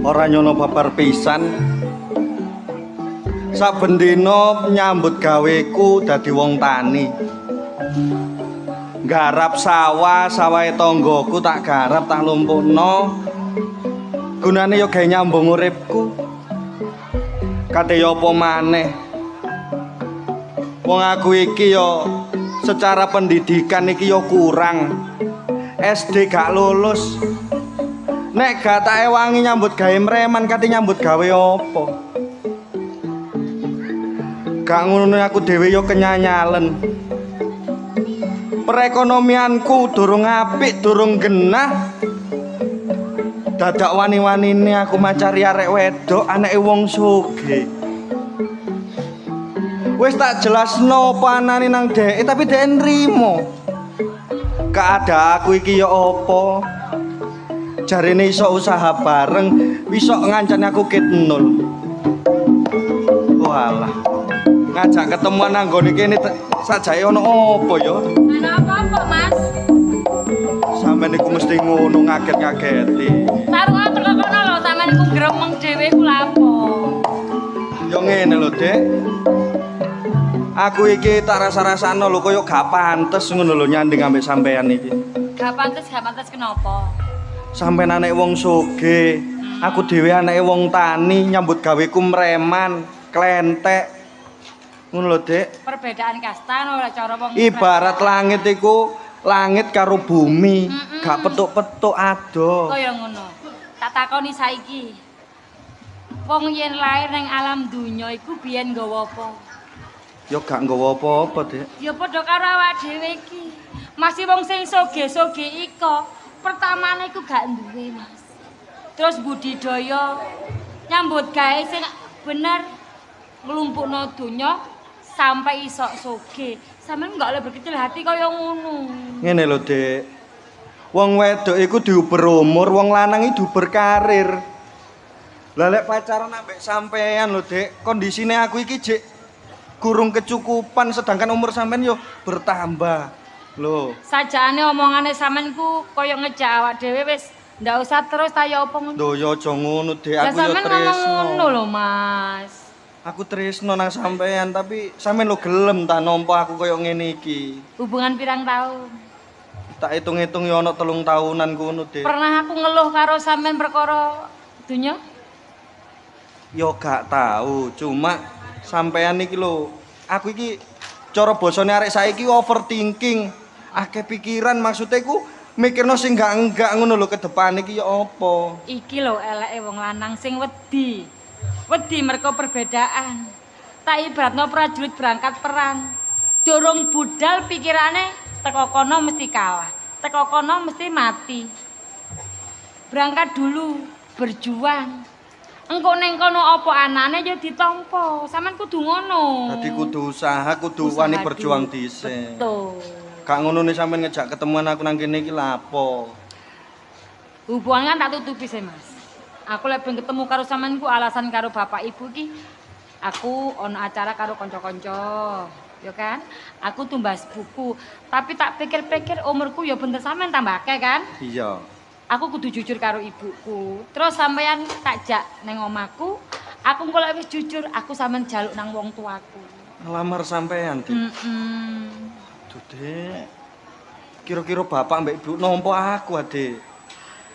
Ora nyono babar pisan. Saben dina nyambut gaweku dadi wong tani. Garap sawah, sawahe tanggaku tak garap tak lumpukno. Gunane ya gawe nyambung uripku. Kate ya apa maneh. Wong aku iki ya secara pendidikan iki ya kurang. SD gak lulus. Nek gak tak ewangi nyambut gawe mreman kate nyambut gawe apa? Gak ngono aku dhewe yo kenyanyalen. Perekonomianku durung apik, durung genah. Dadak wani-wanine aku macari arek wedok anake wong sugih. Wis tak jelasno panane nang dhek, tapi dhek nrimo. Keada aku iki yo apa? Jarine iso usaha bareng, iso ngancani aku kit nol. Walah. Ngajak ketemuan nang nggone kene sajake ono apa ya? Ana apa-apa, Mas? Sampeyan iku mesti ngono ngaget-ngageti. Tarungan tekono lho, sampeyan iku gremeng dhewe ku lha apa? Ya ngene lho, Dek. Aku iki tak rasa-rasano lho koyo gak pantes ngono lho nyanding ambek sampeyan iki. Gak pantes kenapa? Sampeyan anek wong sugih, aku dhewe anake wong tani, nyambut gaweku mreman, klentek. Ngono lho, Dek. Perbedaan kasta ora cara wong. Ibarat langit iku langit karo bumi, gak petuk-petuk ado. Kaya ngono. Tak takoni saiki. Wong yen lair ning alam donya iku biyen nggawa apa? Ya gak nggawa apa-apa, Dek. Ya padha karo awak dhewe iki. Masih wong sing soge-soge iko, pertamane iku gak duwe, Mas. Terus budidaya nyambut gawe sing bener nglumpukno donya sampai iso soge. Sampeyan enggak oleh berkecil hati kaya ngono. Ngene lho, Dek. Wong wedok iku diuber umur, wong lanang iki diuber karir. Lah lek pacaran ambek sampean lho, Dek, kondisine aku iki jek kurung kecukupan sedangkan umur sampean yo bertambah. Lho. Sajane omongane sampean ku kaya ngejak awak dhewe wis ndak usah terus ta ya apa ngono. Lho ya aja ngono, Dek, Lah aku yo sampean ngomong tresno. ngono lho, Mas. Aku tresno nang sampean, tapi sampean lo gelem ta nampa aku kaya ngene iki. Hubungan pirang tahun? Tak hitung-hitung ya ana 3 tahunan ngono, Dek. Pernah aku ngeluh karo sampean perkara dunya? Yo gak tahu, cuma sampean iki lho, aku iki cara basane arek saiki overthinking. Akeh pikiran maksudnya iku mikirno sing enggak ngono lho ke depan iki ya apa. Iki lho eleke wong lanang sing wedi. Wedi mergo perbedaan. Tak ibaratno prajurit berangkat perang. Durung budal pikirane teko kono mesti kalah. Teko kono mesti mati. Berangkat dulu, berjuang. Engko ning kono apa anane ya ditampa. Sampeyan kudu ngono. Dadi kudu usaha, kudu Usaha wani berjuang dulu. dhisik. Betul. Gak ngono nih sampean ngejak ketemuan aku nang kene iki lha apa? Hubungan kan tak tutupi sih, Mas. Aku lek ben ketemu karo sampean ku alasan karo bapak ibu iki aku ono acara karo kanca-kanca. Ya kan? Aku tumbas buku, tapi tak pikir-pikir umurku ya bener sampean tambah akeh kan? Iya. Aku kudu jujur karo ibuku. Terus sampean tak jak neng omahku, aku engko lek wis jujur, aku sampean jaluk nang wong tuaku. Ngelamar sampean, Dik. Aduh, Dek. Kira-kira bapak mbak ibu nampa aku, Adik.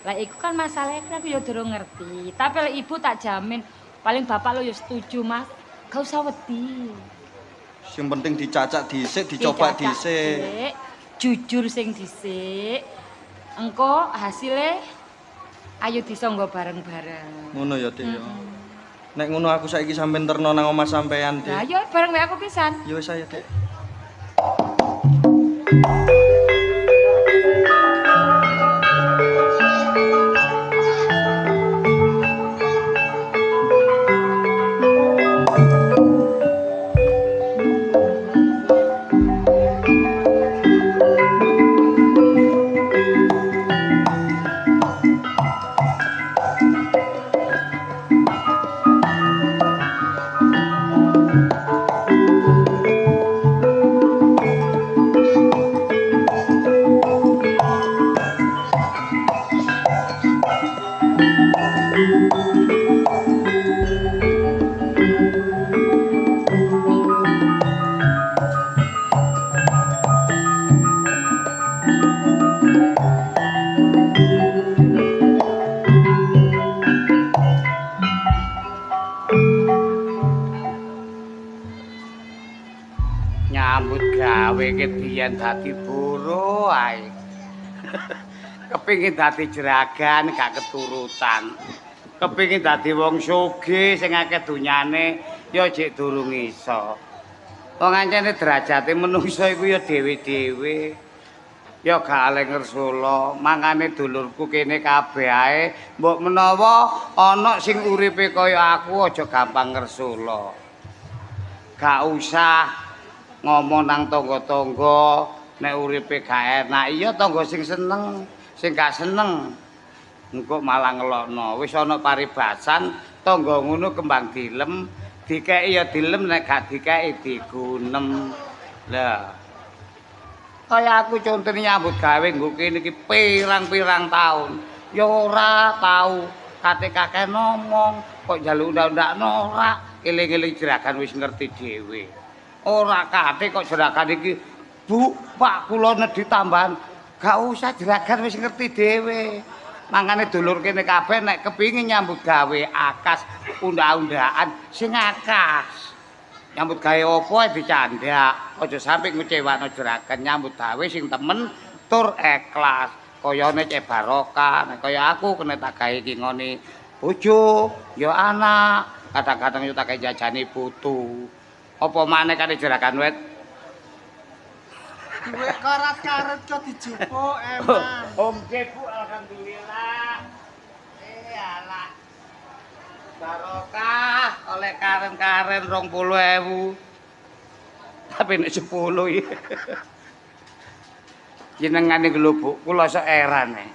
Lah iku kan masalahnya kan aku ya durung ngerti. Tapi lek ibu tak jamin paling bapak lo ya setuju, Mas. Gak usah wedi. Sing penting dicacak dhisik, dicoba Dicacak dhisik. dhisik, jujur sing dhisik. Engko hasilnya ayo disangga bareng-bareng. Ngono ya, Dik ya. Nek ngono aku saiki sampean terno nang omah sampean, Lah Dik. yo bareng wae aku pisan. Ya wis ayo, Dik. gawe kedian dadi buruh ae. Kepingin dadi jeragan gak keturutan. Kepingin dadi wong sugih sing akeh dunyane ya jek durung iso. Wong ancene derajate menungsa iku ya dhewe-dhewe. Ya gak ale ngersula, mangane dulurku kene kabeh ae mbok menawa ana sing uripe kaya aku aja gampang ngersula. Gak usah ngomong nang tangga-tangga nek uripe gak enak. Iya tangga sing seneng, sing gak seneng engko malah ngelokno. Wis ana paribasan tangga ngono kembang dilem, dikeki ya dilem nek gak dikeki digunem. Lah kaya aku contone nyambut gawe nggo kene iki pirang-pirang taun. Ya ora tau kate kakek ngomong, kok njaluk ndak ora. Eling-eling jeragan wis ngerti dhewe. Ora kate kok jeragan iki, Bu, Pak kula nedhi tambahan. Gak usah jeragan wis ngerti dhewe. Mangane dulur kene kabeh nek kepingin nyambut gawe akas undang-undangan sing akas. Nyambut gawe apa dicandak, aja sampe ngecewakno jeragan nyambut gawe sing temen tur ikhlas. Kayane cek barokah, nek kaya aku kena tak gawe iki ngene bojo, ya anak, kadang-kadang yo tak gawe jajane putu. Apa maneh kane jeragan wet? Duwe karat-karet kok dijupuk emang. Om Bu, alhamdulillah. Alah. Barokah oleh karen-karen 20.000. Tapi nek 10 ya. Jenengan iki lho Bu, kula sok erane.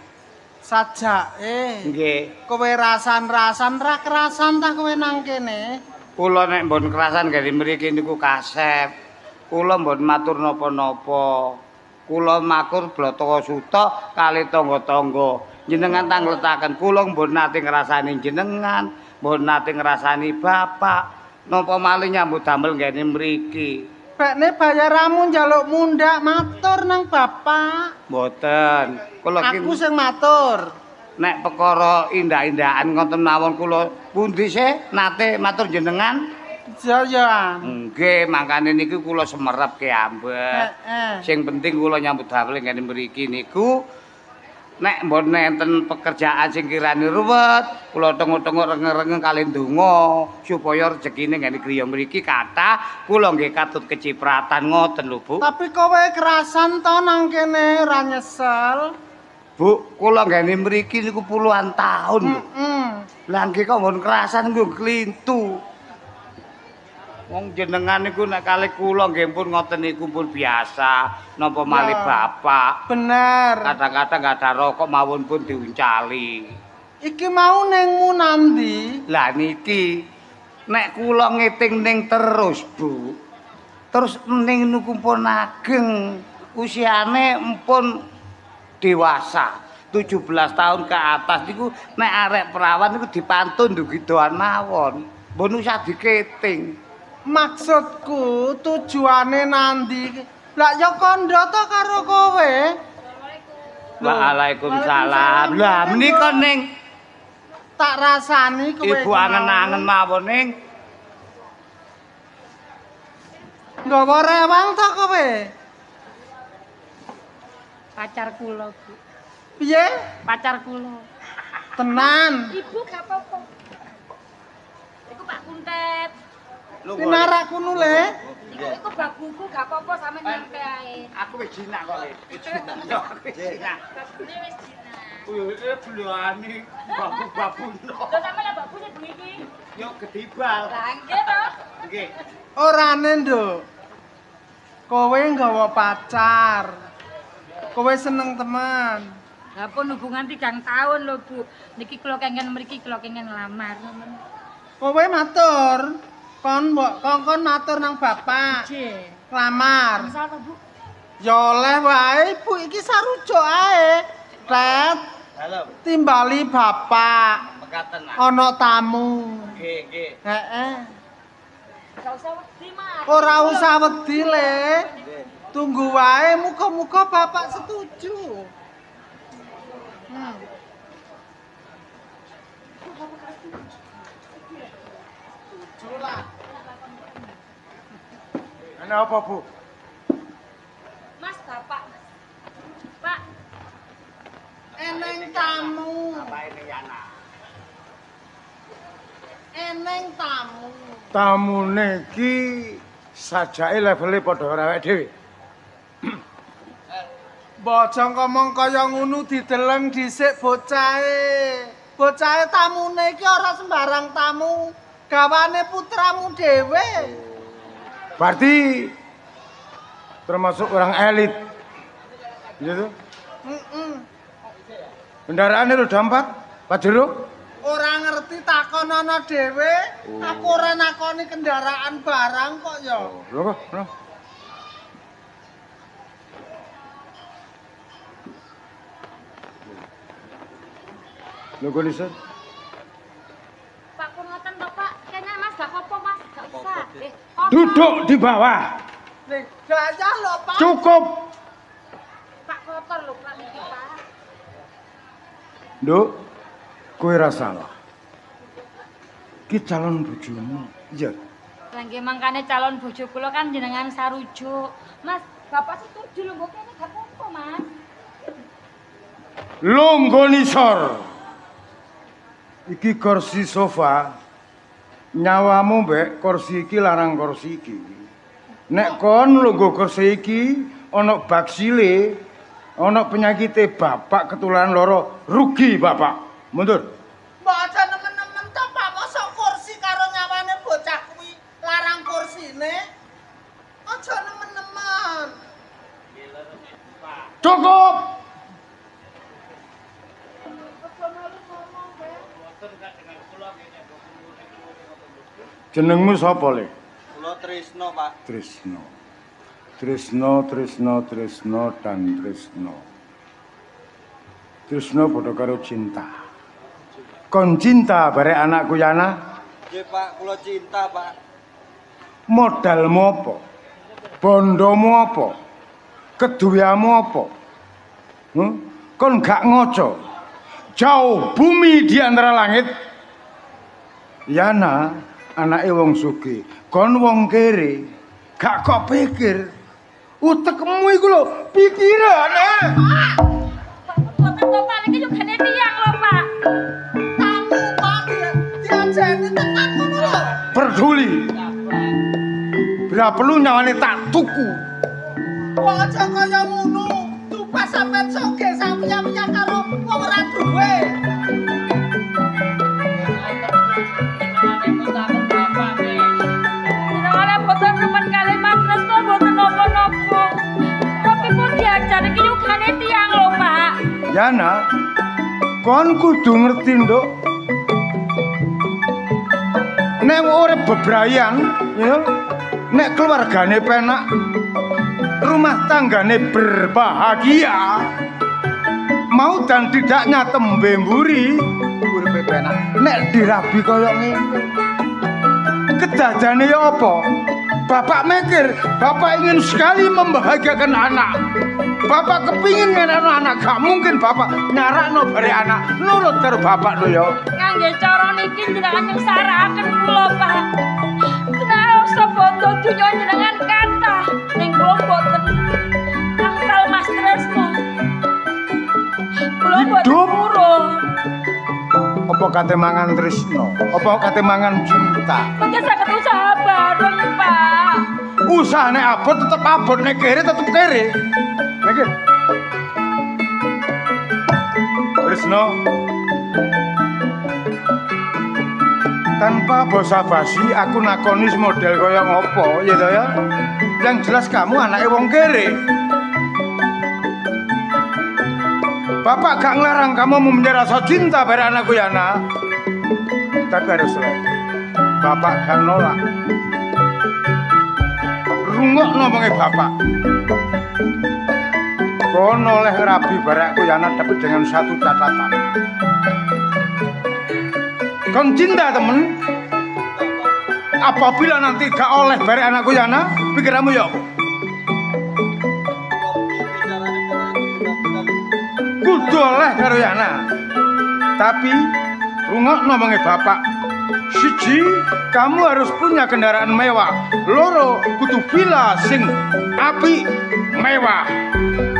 Sajake. Nggih. Kowe rasan-rasan ra kerasan ta kowe nang kene? Kula nek mbon kerasan gari mriki niku kasep. Kula mbon matur napa-napa. Kula makur blotoko suta kali tangga-tangga. Jenengan tangletaken kula mbon nate ngrasani jenengan. Mbon nate ngrasani bapak, napa malih nyambut damel ngene mriki. Bekne bayaramu njaluk mundak matur nang bapak. Mboten. Kula Aku sing matur. nek perkara indah-indahan ngoten mawon kula pundi sih nate matur jenengan? Jaya. Nggih, mangkane niku kula semerep ke ambet. Sing penting kula nyambut damel ngene mriki niku nek mbon nenten pekerjaan sing kirane ruwet, kula tengok-tengok rengeng-rengeng kali ndonga supaya rezekine ngene griya mriki kathah, kula nggih katut kecipratan ngoten lho, Bu. Tapi kowe kerasan to nang kene ra nyesel? Bu, kula ngene mriki niku puluhan taun lho. Lah nggih kok mbon kerasan nggo klintu. Wong jenengan niku nek kalih kula nggih pun ngoten niku pun biasa, napa malih bapak. Bener. Kadang-kadang gak ada rokok mawon pun diuncali. Iki mau nengmu nandi? Lah niki nek kula ngiting ning terus, Bu. Terus ning niku pun ageng, usiane empun dewasa. 17 tahun ke atas niku nek arek perawan niku dipantun ndugi doan mawon. Mbon usah diketing. Maksudku tujuane nandi? Lah ya kandha to karo kowe. Waalaikumsalam. Lah menika ning Tak rasani kowe. Ibu angen-angen mawon ning nggawa rewang to kowe? Pacar kula, Bu. Piye? Pacar kula. Tenan. Ibu gak apa-apa. Iku Pak Kuntet. Pinarakku nule. Iku babuku gak apa-apa sampe nyampe ae. aku wis jinak kok, Le. Wis jinak. Yo, wis jinak. Babune wis jinak. Kuwi belani babu-babu. Lho sampe lah babune duwe iki. Yo gedibal. Lah nggih to. Nggih. Orane, Nduk. Kowe nggawa pacar. Kowe seneng teman. Lah pun hubungan 3 tahun lho, Bu. Niki kula kengken mriki kula kengken lamar. Kowe matur. Kon mbok kongkon matur nang bapak. Nggih. Lamar. Misal to, Bu? Ya oleh wae, Bu iki sarujuk ae. Tet, Halo, timbali bapak. mekaten. Ana tamu. Nggih, nggih. Heeh. Gak usah wedi, Mas. Ora usah wedi, Le. Tunggu wae, muga-muga bapak setuju. Ana apa, Bu? eneng tamu. Tamune iki sajake levele padha karo awake dhewe. Bojo ngomong kaya ngono dideleng dhisik bocahe. Bocahe tamune iki ora sembarang tamu. Gawane putramu dhewe. Berarti termasuk orang elit. Gitu. Kendaraane roda 4, Pajero? Ora ngerti takonono dhewe. Aku ora nakoni kendaraan barang kok ya. Lho kok, lho. Lho kok iso? Pak pun ngoten to, Pak. Kayaknya Mas gak apa-apa, Mas. Gak usah. Duduk di bawah. Nih, gaya lho, Pak. Cukup. Pak kotor lho, Pak iki, Pak. Nduk, kowe ra salah. Ki calon bojomu. Iya. Lah nggih mangkane calon bojo kula kan jenengan sarujuk. Mas, Bapak setuju lho, mbok kene gak apa-apa, Mas. Lungguh nisor. Iki kursi sofa. Nyawamu mbek kursi iki larang kursi iki. Nek kon lungguh kursi iki ana baksile, ana penyakite bapak ketularan loro, rugi bapak. Mundur. Mbok aja nemen-nemen to, Pak. Mosok kursi karo nyawane bocah kuwi larang kursine. Aja nemen-nemen. Cukup. Jenengmu sapa, Le? Kula Trisno, Pak. Trisno. Trisno, dan Trisno. Trisno padha karo cinta. Kon cinta barek anakku Yana? Nggih, Pak, kula cinta, Pak. Modalmu apa? Bondomu apa? Keduyamu apa? Kon gak ngoco. Jauh bumi di antara langit. Yana anake wong sugih, kon wong kere. Gak kok pikir. Utekmu iku lho pikirane. Boten to, Pak. Niki yo gane tiyang lho, Pak. Tamu, Pak. Diajeni tekan ngono lho. Peduli. Bila perlu nyawane tak tuku. Kok aja kaya ngono. Tupas sampe sugih sampeyan karo wong ora duwe. Jenengane boten remen kalih Mas Tresno boten napa-napa. Tapi kok diajar iki yo gane tiyang lho, Pak. Yana, kon kudu ngerti, Nduk. Nek urip bebrayan, ya, nek keluargane penak, rumah tanggane berbahagia, mau dan tidaknya tembe mburi, uripe penak. Nek dirabi kaya ngene, kedadane ya apa? Bapak mikir, bapak ingin sekali membahagiakan anak. Bapak kepingin ngerakno anak, gak mungkin bapak nyarakno bare anak. Nurut karo bapak lho ya. Ngangge cara niki jenengan nyengsarakaken kula, Pak. Kenapa sebodo dunya jenengan kathah ning kula boten angsal Mas Tresno. Kula boten Hidup. purun. Apa kate mangan tresno? Apa kate mangan cinta? Mungkin saged usaha bareng, Pak. Usahane abot tetep abot, nek kere tetep kere. Mikir. Tresno. Tanpa basa-basi aku nakoni model kaya ngopo, ya to ya. Yang jelas kamu anake wong kere. Bapak gak ngelarang kamu mempunyai rasa cinta pada anakku Yana. Tapi harus Bapak gak nolak. Rungok ngomongnya Bapak. Kon oleh rabi barakku Yana, tapi dengan satu catatan. Kon cinta temen. Apabila nanti gak oleh barek anakku Yana, pikiranmu ya apa? Kudu oleh karo Yana. Tapi rungok ngomongnya Bapak. Siji, kamu harus punya kendaraan mewah. Loro, kudu villa sing api mewah.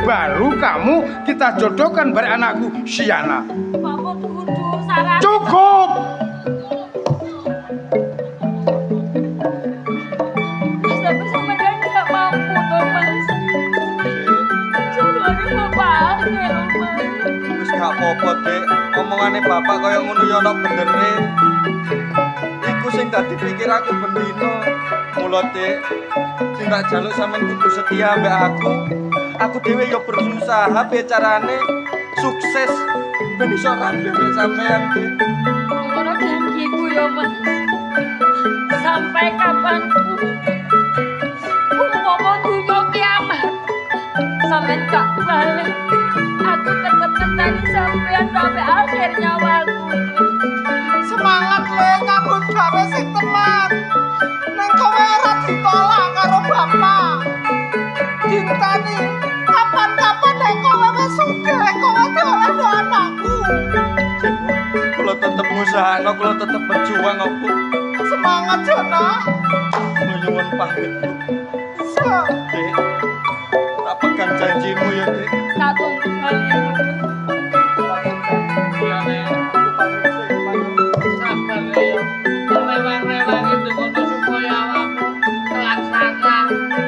Baru kamu kita jodohkan bareng anakku si Yana. Bapak kudu saran. Cukup. apa, Dik? Omongane bapak kaya ngono ya ana benere. Iku sing dadi pikir aku bendino. Mula, Dik, sing tak jaluk sampean kudu setia mbek aku. Aku dhewe ya berusaha piye carane sukses ben iso rambe mbek sampean, Dik. Ngono janjiku ya, Mas. Sampai kapanpun. Umpama dunya kiamat. Sampai gak balik. Aku tetep ngenteni sampean sampai akhir nyawaku. Semangat le nyambut gawe sing teman. Neng kowe ora ditolak karo bapak. Dintani kapan-kapan nek kowe wis sugih kowe diolah anakku. Kula tetep ngusahakno, kula tetep berjuang kok, Bu. Semangat Jono. Kula nyuwun pamit, Bu. Bisa. Dik, tak pegang janjimu ya, Dik. Tak tunggu kali. Sabar ya. Rewang-rewang itu kono supaya awakmu terlaksana.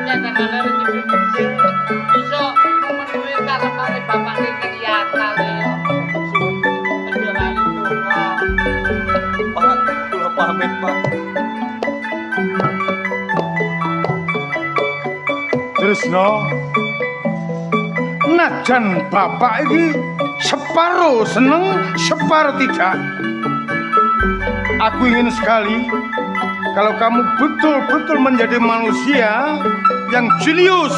Jangan rezeki kecil. Bisa memenuhi karepane bapak iki nyata ya. Aja lali donga. Pak, kula pamit, Pak. Tresno, najan bapak iki separuh seneng, separuh tidak. Aku ingin sekali kalau kamu betul-betul menjadi manusia yang jenius.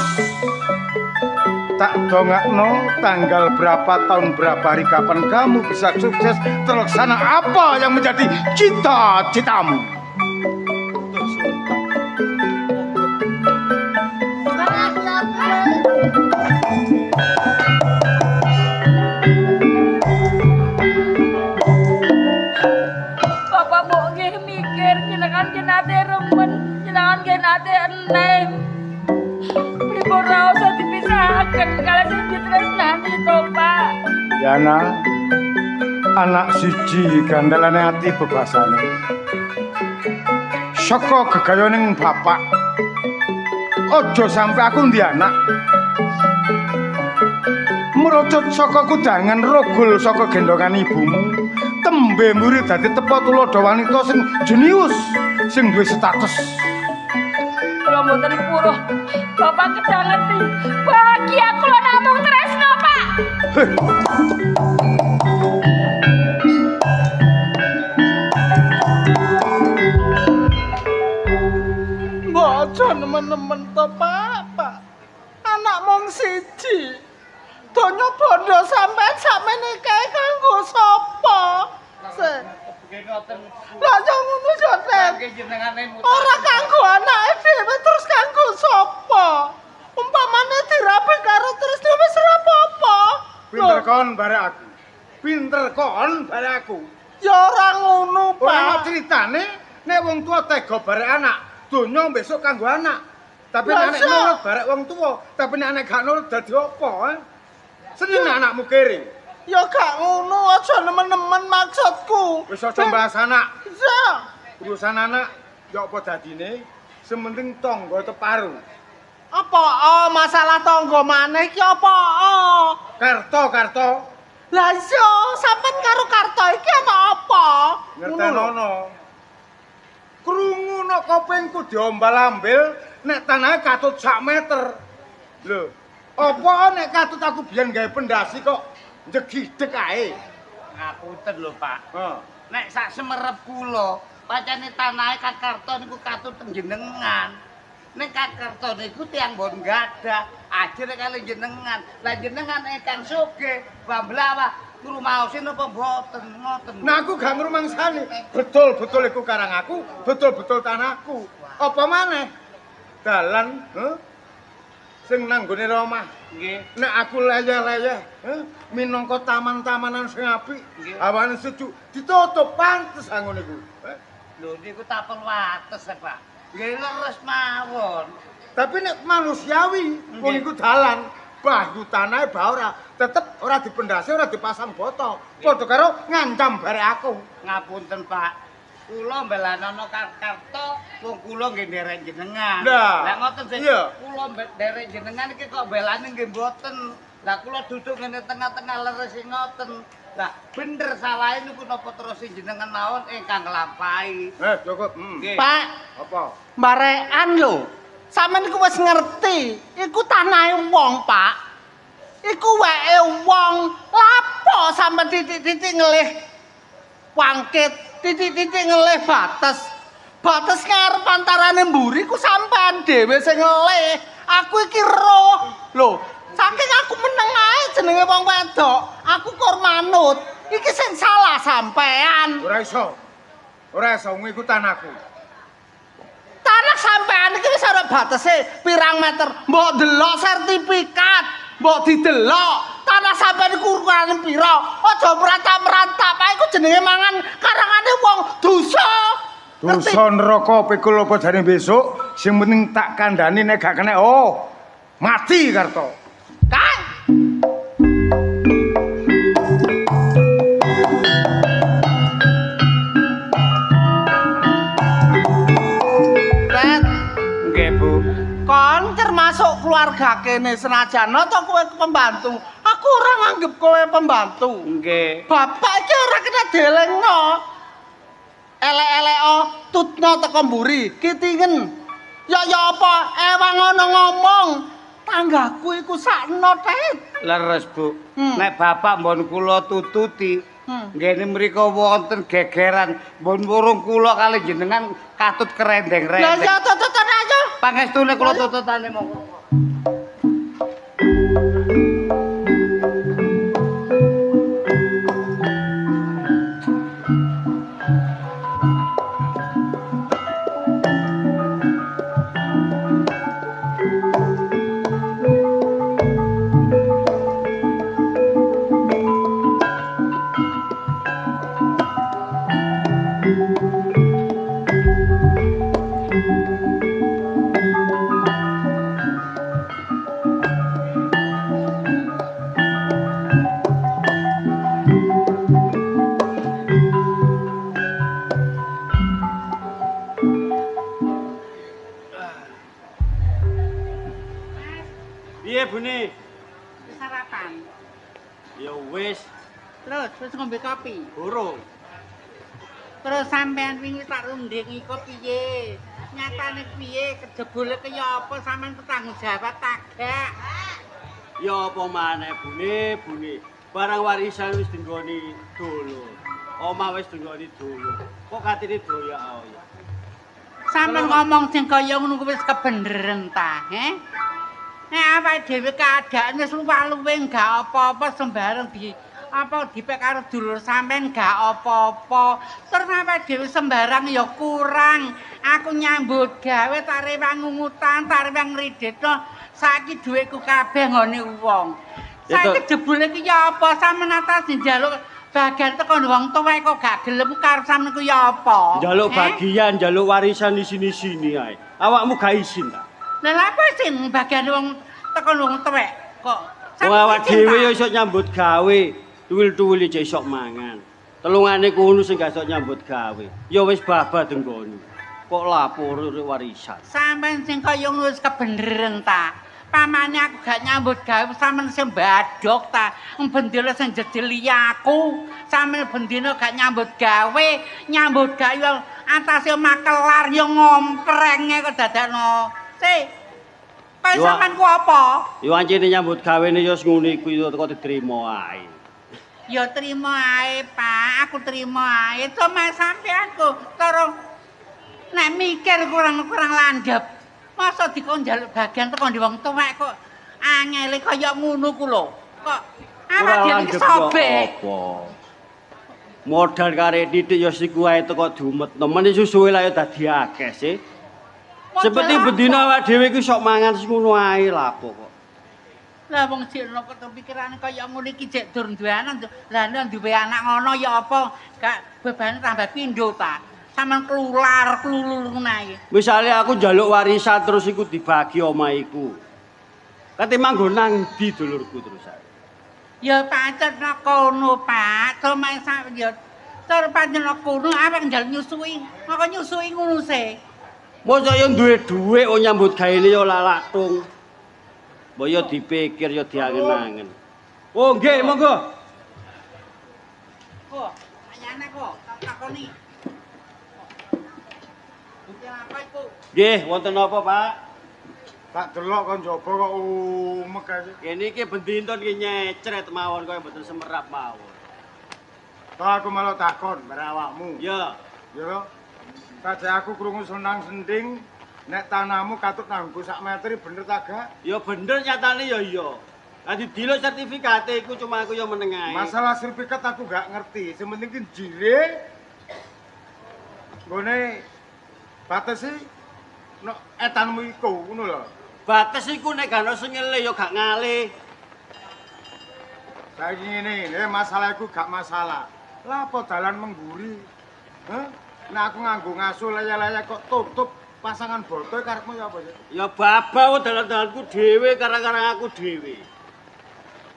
Tak dongakno tanggal berapa, tahun berapa, hari kapan kamu bisa sukses terlaksana apa yang menjadi cita-citamu. Bapak mau mikir jenengan genate remen, jenengan genate eneng. Pripun ra usah dipisahaken kalau sing ditresnani to, Pak. Yana, anak siji gandalane ati bebasane. Saka gegayoning bapak, ojo sampe aku ndi anak. Merucut saka kudangan rogol saka gendongan ibumu. Tembe murid dadi tepa tulodo wanita sing jenius, sing duwe status. Kula mboten puruh. Bapak kedah ngerti. Bahagia kula namung tresno, Pak. Mbok aja nemen-nemen to, Pak. Anak mung siji. Donya bondo sampean sakmene kae kanggo sapa? Lah yo ngono yo, Ten. Ora kanggo anake dhewe terus kanggo sapa? Umpamane dirapi karo terus dhewe wis ora apa-apa. Pinter kon bare aku. Pinter kon bare aku. Ya ora ngono, Ora ana Pak. critane nek wong tuwa tega bare anak, donya besok kanggo anak. Tapi Lah, nek Sak. nurut bare wong tuwa, tapi nek anak gak nurut dadi apa? Seneng anakmu kere. Ya gak ngono, aja nemen-nemen maksudku. Wis aja bahas anak. Ya. Urusan anak ya apa dadine, sementing tangga teparu. Apa masalah tangga maneh iki apa? Karto. Lah iya, sampean karo Karto iki ana apa? Ngertenono. Krungu nek kopengku diombal-ambil nek tanahe katut sak meter. Lho, apa nek katut aku biyen gawe pendasi kok njegideg ae. Ngapunten lho, Pak. Heeh. Nek sak semerep kula, pancene tanahe Kak Karto niku katut teng jenengan. Nek Kak Karto niku tiyang mbon gadah, ajire kali jenengan. Lah jenengan ingkang sugih, bamblawa ngrumaosi napa mboten ngoten. Nah aku gak ngrumangsani. Betul-betul iku karang aku, betul-betul tanahku. Apa maneh? Dalan, sing nang nggone omah. Nggih. Nek aku leyeh-leyeh, minangka taman-tamanan sing apik, awane sejuk, ditutup pantes ngono iku. Lho niku tapel wates, Pak. Nggih leres mawon. Tapi nek manusiawi, wong iku dalan, bahu tanahe bah ora, tetep ora dipendhasi, ora dipasang boto. Padha karo ngancam bare aku. Ngapunten, Pak. kula mbelanono Karto, wong kula nggih nderek jenengan. Lah, Lah ngoten sih. iya. Kula nderek jenengan iki kok belane nggih mboten. Lah kula duduk ngene tengah-tengah leres ngoten. Lah bener salahe niku napa terus jenengan mawon ingkang nglampahi. Cukup. Nggih. Pak, Apa? mbarekan lho. Sampeyan iku wis ngerti, iku tanahe wong, Pak. Iku wae wong. Lapo sampeyan titik-titik ngelih wangkit, titik-titik ngelih bates. Bates ngarep antarane mburi ku sampean dhewe sing ngelih. Aku iki roh. Lho, saking aku meneng ae jenenge wong wedok, aku kur manut. Iki sing salah sampean. Ora iso. Ora iso ngiku tanahku. Tanah sampean iki wis ana batese pirang meter. Mbok delok sertifikat, mbok didelok. Tanah sampean iku ukurane pira? Aja merantap-merantap ae iku jenenge mangan karangane wong dosa. Dosa neraka pikul apa jane besok, sing penting tak kandhani nek gak kena mati Karto. Kang. Nggih, Bu. Kon termasuk keluarga kene senajan to kowe pembantu. Aku ora nganggep kowe pembantu. Nggih. Bapak iki ora kena delengno. Elek-eleko tutno teko mburi, kitingen. Ya apa ewang ngono ngomong. Tanggaku iku sakno tet. Leres, Bu. Nek bapak mbon kula tututi, nggene mriku wonten gegeran. Mbon wurung kula kali jenengan katut kerendeng-rendeng. Ya tututan aja. Pangestune kula tututane monggo. Piye Bune? Sarapan. Ya wis, Terus ngombe kopi. burung. Terus sampean wingi tak runding iku piye? Nyatane piye kejebule kaya apa sampean bertanggung jawab tagak? Ya apa maneh Bune. Barang warisan wis dinggoni dulur. Omah wis dinggoni dulur. Kok katene doyak-oyak. Sampeyan ngomong sing kaya ngono kuwi wis kebeneran ta, Nek awake dhewe keadaan wis luwih gak apa-apa sembarang dipek karo dulur sampean gak apa-apa. Terus awake dhewe sembarang ya kurang. Aku nyambut gawe tak rewang ngungutan, tak rewang ngridhetno. Saiki dhuwitku kabeh nggone wong. Saiki jebule ki ya apa sampean atas njaluk bagian teko wong tuwa kok gak gelem karo sampean ku ya apa? Njaluk bagian, njaluk warisan di sini-sini ae. Awakmu gak izin ta? Lah apa sing bagian wong teko wong tuwek kok? Wong awak dhewe ya iso nyambut gawe, tuwil-tuwil aja iso mangan. Telungane kono sing gak iso nyambut gawe. Ya wis babad nggone. Kok lapor warisan. Sampeyan sing kaya ngono wis kebeneran ta. Pamane aku gak nyambut gawe sampeyan sing badhok ta. Bendina sing jejeli aku. Sampeyan bendina gak nyambut gawe antase makelar ya ngomprenge kok dadakno. Kaya sampean ku apa? Ya ancene nyambut gawene ya ngono iku ya kok diterima ae. Ya trimo ae, Pak. Aku trimo ae. Cuma sampean ku terus nek mikir kurang-kurang landhep. Masa dikon njaluk bagian teko ndi wong tuwek kok angele kaya ngono ku lho. Kok awak dhewe iki sobek. Modal karek titik ya siku ae teko diumetno. Men susuwe lah ya dadi akeh sih. Seperti bendina awak dhewe iki sok mangan ngono ae lapo kok. Lah wong jekno kok pikirane kaya ngono iki jek dur duwe anak. Lah nek duwe anak ngono ya apa? Gak bebane tambah pindho ta. Sampeyan klular klulur nae. Misale aku njaluk warisan terus iku dibagi omah iku. Ketimbang nggo nang ndi dulurku terus ae. Ya pancen kono, Pak. Cuma ya Cara panjenengan kono arep njal nyusui. Maka nyusui ngono sih. Mosok yo duwe dhuwit kok nyambut gawe yo lalatung. Mbok yo dipikir yo diangen-angen. Oh, nggih, monggo. Kok, ayane kok, tak takoni. Bukti apa iku? Nggih, wonten apa, Pak? Tak delok kon jaba kok umek ae. Kene iki bendinton iki nyecret mawon kaya mboten semerap mawon. Tak aku malah takon berawakmu. Ya, Ya to. Kajak aku krungu senang sending nek tanahmu katut nanggo sak meter bener ta gak? ya bener nyatane ya iya. Lah dilok sertifikate iku cuma aku ya meneng ae. Masalah sertifikat aku gak ngerti. Sing penting ki jire nggone batesi no etanmu iku ngono lho. Bates iku nek gak ono sing ngele ya gak ngale. Saiki ngene, masalah iku gak masalah. Lah apa dalan mengguri? Hah? Nek aku nganggo ngaso laya-laya kok tutup pasangan botoe karepmu ya apa sih? Ya babau dalan-dalanku dhewe karang-karang aku dhewe.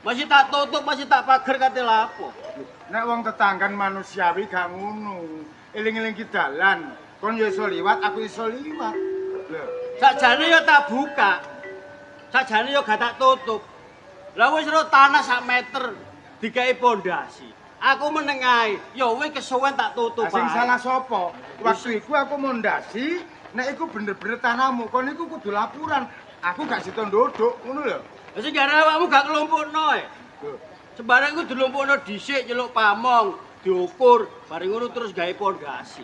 Masih tak tutup, masih tak pager kate lapo. Nek wong tetanggan manusiawi gak ngono. Eling-eling ki dalan. Kon ya iso liwat, aku iso liwat. Lho, Sakjane ya tak buka. Sakjane ya gak tak tutup. Lah wis ro tanah sak meter digawe pondasi. Aku meneng ae, ya wis kesuwen tak tutup. sing ae. salah sapa? Waktu iku aku mondasi, nek iku bener-bener tanahmu, kon iku kudu laporan. Aku gak sida ndodok, ngono lho. Lah sing gara awakmu gak kelompokno ae. Lho, Sembarang ku dilumpukno dhisik nyeluk pamong, diukur, bareng ngono terus gawe pondasi.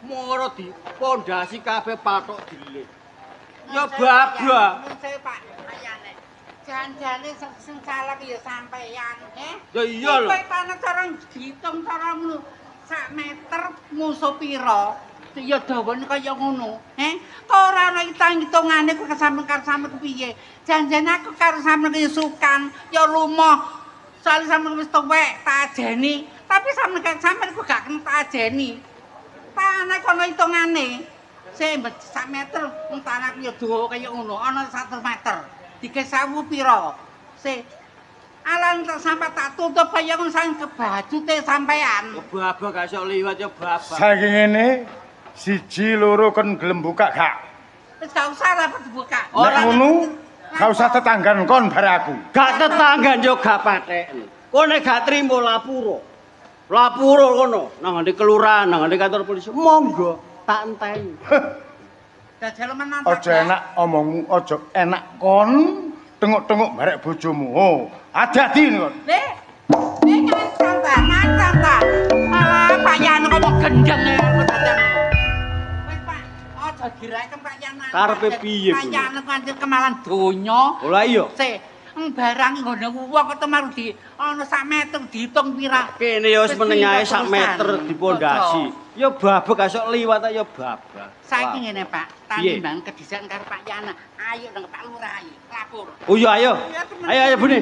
Moro di pondasi kabeh patok dilih. Ya babak. Saya Pak ayane. Janjane sing salah ki ya sampeyan, Ya iya lho. Kowe tanah cara diitung cara ngono. Sak meter musuh pira? Ya dawane kaya ngono, Kok ora ana hitung-hitungane kok sampeyan piye? Janjane aku karo sampeyan ki sukan, ya lumoh. Soale sampeyan wis tuwek tak ajeni, tapi sampeyan kok gak kena tak ajeni. Tanah kono hitungane. Sing sak meter wong tanah ya dawa kaya ngono, ana 1 meter. 3.000 pira? Se alang tak sampai tak tutup kaya ngono sang kebajute sampean. Babak gak iso liwat ya babak. saiki ngene, 1 2 kon gelem buka gak? Wis gak usah lah dibuka. Nek ngono, gak usah tetanggan kon bare aku. Gak tetanggan yo gak patheken. Kowe nek gak trimo lapuro. Lapuro kono nang ngene kelurahan, nang ngene kantor polisi. Monggo tak enteni. Dajal menan. Aja enak omongmu, aja enak kon tengok-tengok barek bojomu. Oh, hati-hati kon. Nek ngancam ta. Alah Pak Yan kok gendeng aku dadan. Wis Pak, aja direken Pak Yan. Karepe piye, Bu? Pak Yan pancen kemalan donya. Ola iya. Se barang nggone wong kok temar di ana sak meter diitung pira. Kene ya wis meneng ae sak Terusan. meter dipondasi. Ya babak gak iso liwat ya babak. Saiki ngene Pak, Piye? tanimbang kedisian karo Pak Yana. Ayo nang Pak Lurah ayo lapor. Oh iya ayo. Ayo Bune.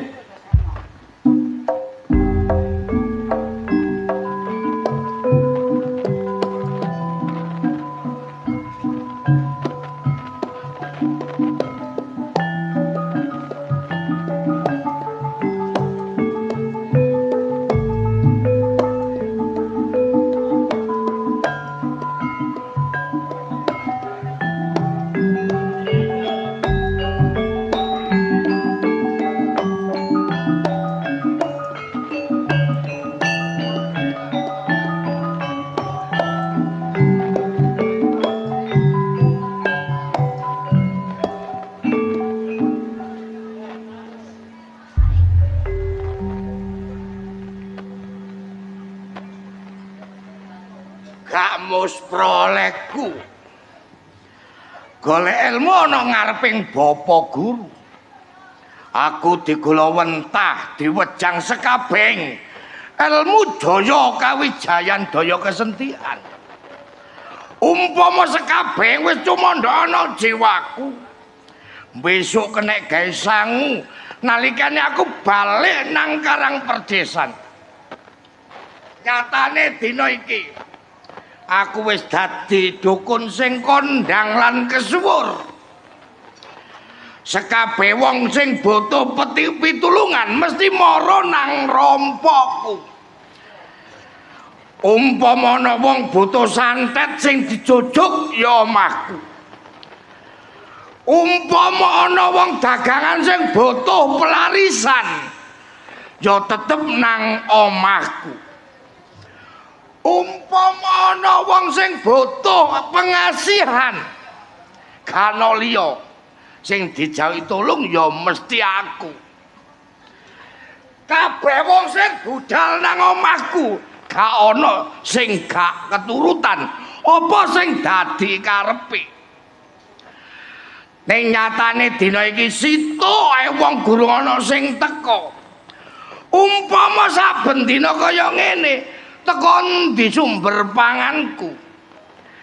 Gak mus prolekku. Golek ilmu ana ngareping bapa guru. Aku digula wentah, diwejang sekabeng. Ilmu daya kawijayan, daya kesentian. Umpama sekabeng wis cumandha ana jiwaku. Besok kenek gawe sangu nalikane aku balik nang Karang Perdesan. Nyatane dina iki aku wis dadi dukun sing kondang lan kesuwur. Sekabeh wong sing butuh pitulungan mesti mara nang rompokku. Umpama ana wong butuh santet sing dijojuk ya omahku. Umpama ana wong dagangan sing butuh pelarisan ya tetep nang omahku. Umpama ana wong sing butuh pengasihan kana liya sing dijauhi tulung ya mesti aku. Kabeh wong sing budal nang omahku gak ana sing gak keturutan apa sing dadi karepe. Ning nyatane dina iki situk ae wong gurung ana sing teka. Umpama saben dina kaya ngene teko ndi sumber panganku.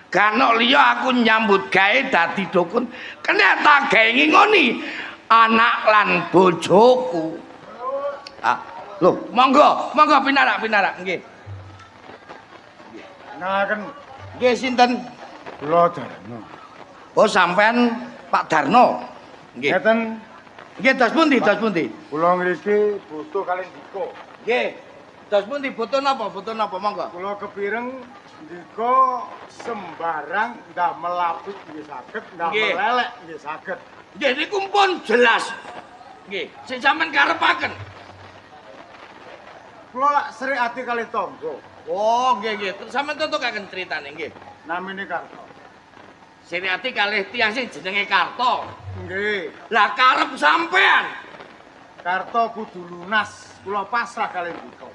Ganok liya aku nyambut gawe dadi dukun kena tak gawe ngingoni anak lan bojoku. Ah, lho, monggo pinarak nggih. Ngaken Nggih sinten? kula Darno. Oh, sampean Pak Darno. Nggih. Ngeten Nggih, dos pundi? kula ngriki butuh kalih Dika. Nggih. Dos pundi butuh napa monggo. Kula kepireng Dika sembarang ndamel apik nggih saged, ndamel lelek nggih saged. Nggih niku pun jelas. Nggih, sing sampean karepaken. Kula lak srik ati kalih tangga. Oh, nggih. Terus sampean tutukaken critane nggih. Namine Karto. Siriati kalih tiyang sing jenenge Karto. Nggih. Lah karep sampean. Karto kudu lunas. Kula pasrah kalih Dika.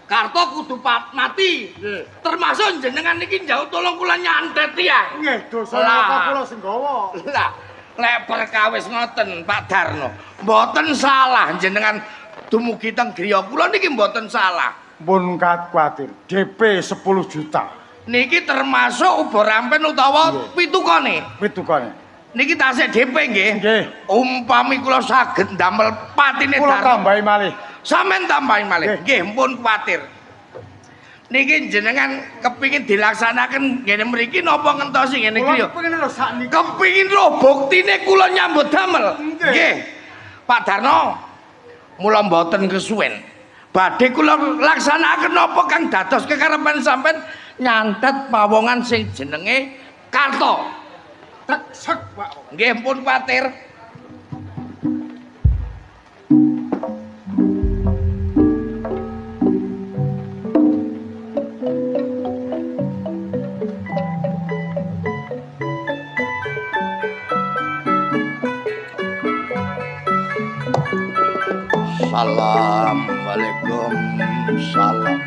Karto kudu mati. Nggih. Termasuk jenengan niki njaut tolong kula nyantet tiyang. Nggih, dosa napa kula sing gawa. Lah, lek perkawis ngoten Pak Darno, mboten salah jenengan dumugi teng griya kula niki mboten salah. Pun kuwatir. DP 10 juta. Niki termasuk ubo rampen utawa pitukane. Pitukane. Niki tasik DP nggih. Nggih. Umpami kula saged ndamel patine Kula Darno. tambahi malih. Sampeyan tambahi malih. Nggih. Nggih, mpun kuwatir. Niki jenengan kepingin dilaksanaken ngene mriki napa ngentosi ngene iki Kula kepengin lho sakniki. Kepingin lho buktine kula nyambut damel. Nggih. Pak Darno, mula mboten kesuwen. Badhe kula laksanaken napa kang dados kekarepan sampean nyantet pawongan sing jenenge Karto. Tek sek, Pak. Nggih, mpun kuwatir. Assalamualaikum. Salam.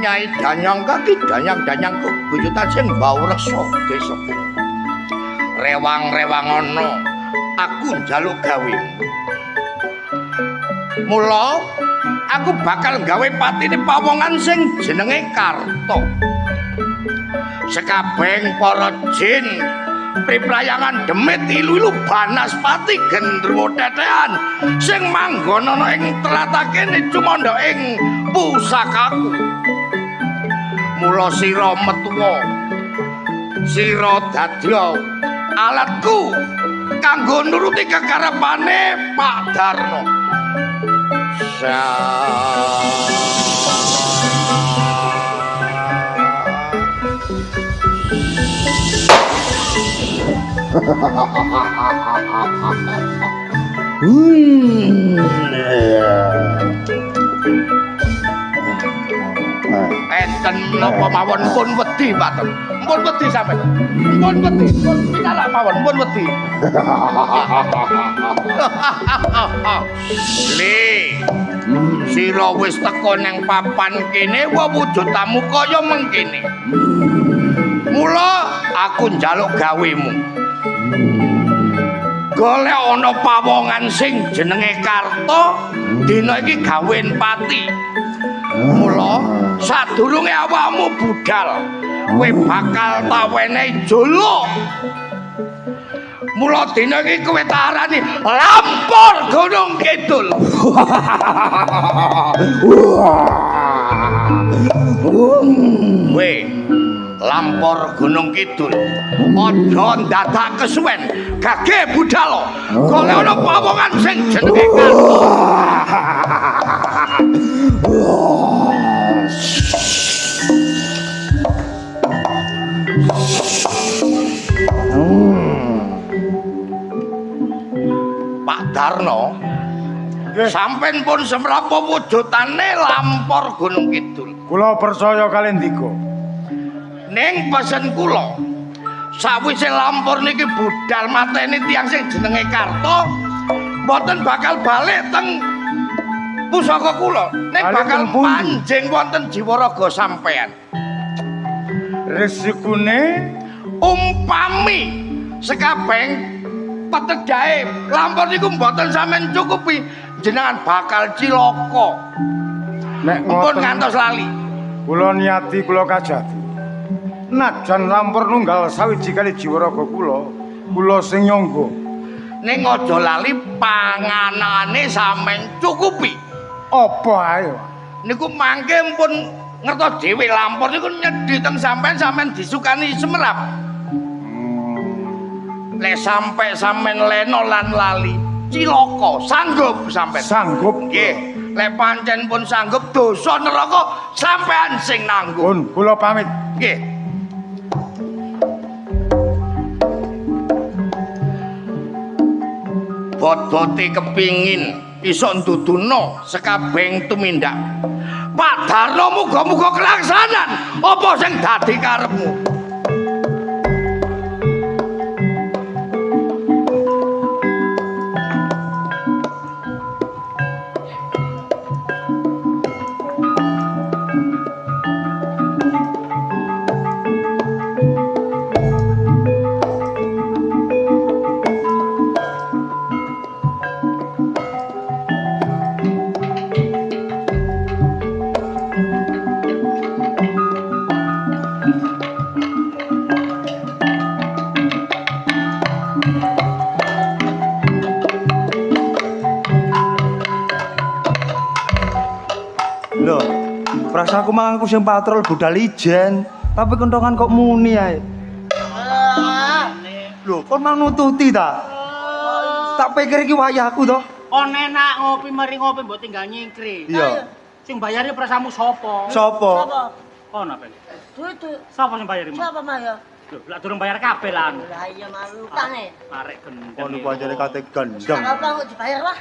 Nyai Danyang kaki danyang buyutan sing bau reksa desa. Rewang-rewang ana aku njaluk gawe. Mula aku bakal gawe patine pawongan sing jenenge Karto. Sekabeng para jin priprayangan demit ilu-ilu banaspati gendruwo tetean sing manggon ana ing tlatah kene cumandha ing pusakaku. Mula sira metuwa sira dadya alatku kanggo nuruti kekarepane Pak Darno. Enten napa mawon pun wedi, Pak. Pun wedi sampeyan. Pun wedi, pun pinalak mawon, pun wedi. Le. Sira wis teko nang papan kene wujud tamu kaya mengkene. Mula aku njaluk gawemu. Golek ana pawongan sing jenenge Karto, dina iki gawen pati. Mula sadurunge awakmu budal, kowe bakal tawenehi juluk. Mula dina iki kowe tak arani Lampor Gunung Kidul. Weh, Lampor Gunung Kidul. Aja dadak kesuwen, gage budal. Golek ana pawongan sing jenenge Karto. Sampeyan pun semrapa wujudane lampor Gunung Kidul. Kula percaya kalian tiga. Ning pesen kula sawise lampor niki budal mateni tiyang sing jenenge Karto mboten bakal balik teng pusaka kula. Ning bakal panjing wonten Jiwaraga sampean. Resikune Umpami sekabeng petedahe lampor niku mboten sampean cukupi jenengan bakal cilaka. nek Mumpun ngoten ngantos lali. kula niati kula kajati. Najan lampur nunggal sawiji kali Jiwaraga kula sing nyangga. Ning aja lali panganane sampean cukupi. Apa ae? Niku mangke pun ngertos dhewe lampor niku nyedhi teng sampean disukani semerap. Lek sampe sampean leno lan lali cilaka sanggup sampean. Sanggup Nggih, lek pancen pun sanggup dosa neraka sampean sing nanggung. pun kula pamit. Nggih. Bot-bote kepingin iso nduduna sekabeng tumindak. Pak Darno muga-muga kelaksanan apa sing dadi karepmu. Lho, prasaku mang aku sing patrol budal ijen, tapi kentongan kok muni ae. Lho, kon mang nututi ta? Tak pikir iki wayahku to. Kon enak ngopi mari ngopi mbok tinggal nyingkri. Iya. Sing bayari prasamu sapa? Sopo? Kon apa? Dudu. Sapa sing bayari? Siapa mah ya? Lho, lak durung bayar kabeh lan. Lah iya malu tange. Arek gendeng. Kon pancene kate gendeng. Apa kok dibayar wah?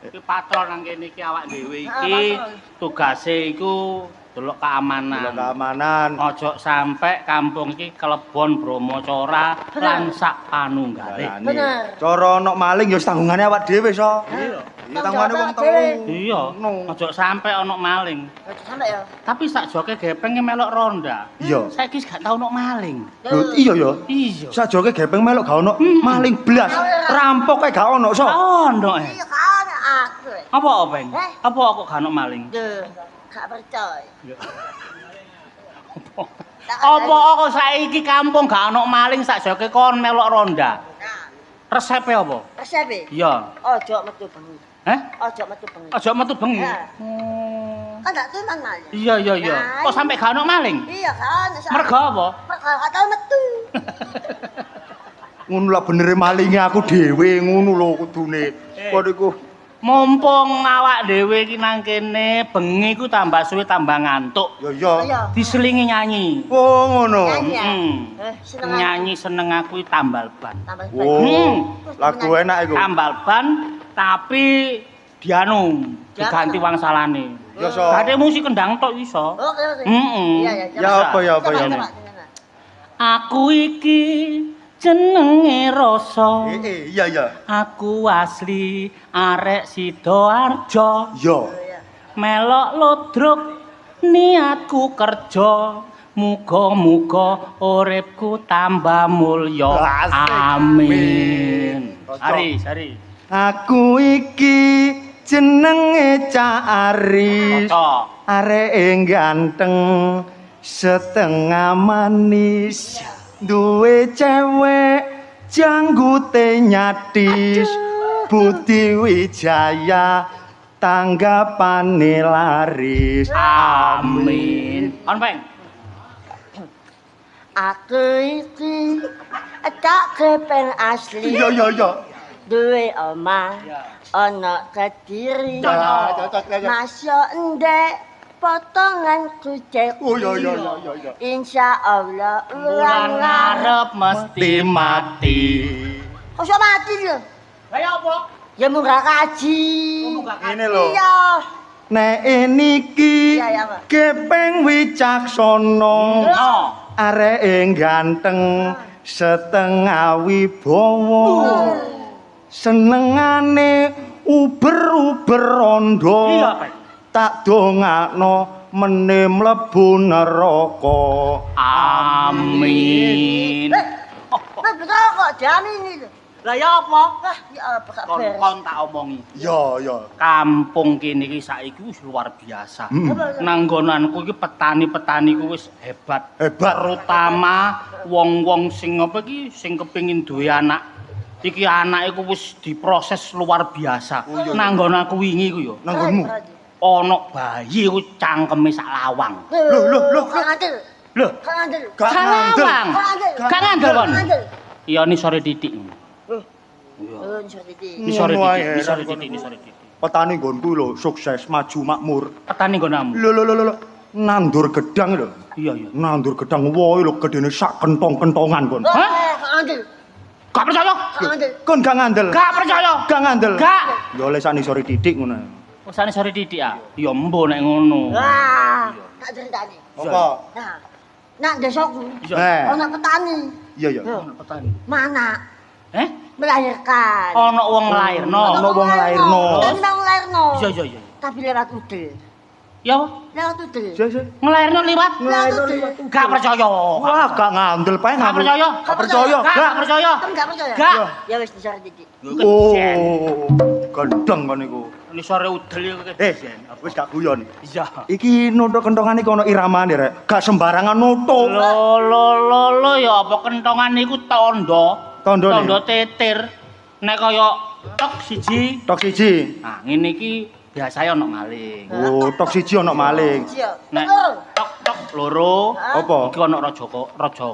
Iki patrol nang kene iki awak dhewe Ah, iki patrol. tugase iku delok keamanan. Delok keamanan. Ojo sampe kampung iki kelebon Brahmacara lan sak panunggale. Bener. Cara ana maling ya tanggungane awak dhewe so. Iya. Tanggungane wong telu. Iya, ojo sampe ana maling. Ojo sampe ya. Tapi sak joke gepeng ki melok ronda. Iya. Saiki gak tau ono maling. Lho iya ya. Iya. Sajoke gepeng melok gak ono maling blas. Rampok kae gak ono so. Ono Iya kan aku. Apa openg? Eh? Apa kok gak ono maling? Duh, gak percaya. Apa kok saiki kampung gak ono maling sak joke kon melok ronda? Nah, Resepe apa? resepe. Iya. Ojo metu bengi. Heh? Ojo metu bengi. Aja metu bengi. Ya. Oh. Kan gak tuman malah. Iya iya iya. Nah, Kok sampe gak ono maling? Iya kan. Mergo apa? Mergo gak tau metu. Ngono lah benere malinge aku dhewe ngono lho kudune. Kok niku Mumpung awak dhewe iki nang kene bengi ku tambah suwe tambah ngantuk. ya ya. Iya. Diselingi nyanyi. Oh ngono. Nyanyi ya? Seneng aku. Nyanyi seneng aku tambal ban. Tambah Oh. Lagu enak iku. Tambal ban tapi dianu diganti wangsalane. Ya so. Gade musik kendang tok iso. Oke oke. Heeh. Iya iya. Ya apa ya apa ya. Aku iki jenenge Rasa. Iya iya. Aku asli arek Sidoarjo. Yo. Melok lodruk niatku kerja. Muga-muga uripku tambah mulya. Asik. Amin. Cocok. Sari. Aku iki jenenge Cak Aris. Cocok. Arek ganteng setengah manis. Duwe cewek janggute nyatis. Budi Wijaya tanggapane laris. Amin. On peng. Aku iki tak kepeng asli. Iya iya iya. Duwe omah ana Kediri. Cocok. Masya ndek potongan kucek. Oh iya iya iya iya. Insya Allah Bulan ulang ngarep mesti mati. Kok iso mati lho? Lah ya apa? Ya munggah kaji. Ini lho. Iya. Nek niki Iya, Pak. kepeng wicaksana. Areke ganteng setengah wibawa. Senengane uber-uber rondo. Iya, Pak. Tak dongakno mene mlebu neraka. Amin. Wis betul kok diamini lho. Lah ya apa? Lah, ya apa gak beres. Kon tak omongi. Ya, ya. Kampung kene iki saiki wis luar biasa. Nanggonanku iki petani-petani ku wis hebat. Hebat. Terutama wong-wong sing apa iki sing kepengin duwe anak. Iki anake ku wis diproses luar biasa. Nanggonanku wingi ku ya. Nanggonmu. Ana bayi ku cangkeme sak lawang. Loh. Gak ngandel. Lho, Gak ngandel. Gak ngandel. lawang. Gak ngandel kon. Iya ni sore titik. Oh, seperti Ni sore Ngono titik, ae, ni sore kon. titik, ni sore titik. Petani nggonku lho sukses maju makmur. Petani nggonamu. Lho. Nandur gedang lho. Iya. Nandur gedang woe lho gedene sak kentong-kentongan kon. Hah? Gak ngandel. Gak percaya? Gak ngandel. Kon gak ngandel. Gak percaya? Gak ngandel. Gak. Ya oleh sani sore titik ngono. Usane sore titik ah. Ya embo nek ngono. Wah, tak ceritani. Apa? Nah, nak desaku, Eh. ana petani. Iya. Petani. Mana Eh? melahirkan. Ana wong lairno. Ana wong lairno. Dan mau lairno. Iya. Tapi lewat udel. Ya apa? Lewat udel. Sik. Ngelairno liwat? Lewat udel. Gak percaya. Wah, gak ngandel pae Gak percaya? Gak percaya. Gak percaya. Kamu gak percaya? Gak. Ya wis disar titik. Oh, gendeng kon iku. Ini sore udel iku Wis gak guyon. Iya. Iki nuthuk kentongan iki ana iramane rek. Gak sembarangan nuthuk. Lo ya apa kentongan iku tondo. Tondone? Tondo tetir. Nek kaya tok siji. Tok siji. Nah, ngene iki biasane ana maling. Oh, tok siji ana maling. Iya. Nek tok loro Apa? iki ana raja kaya. Raja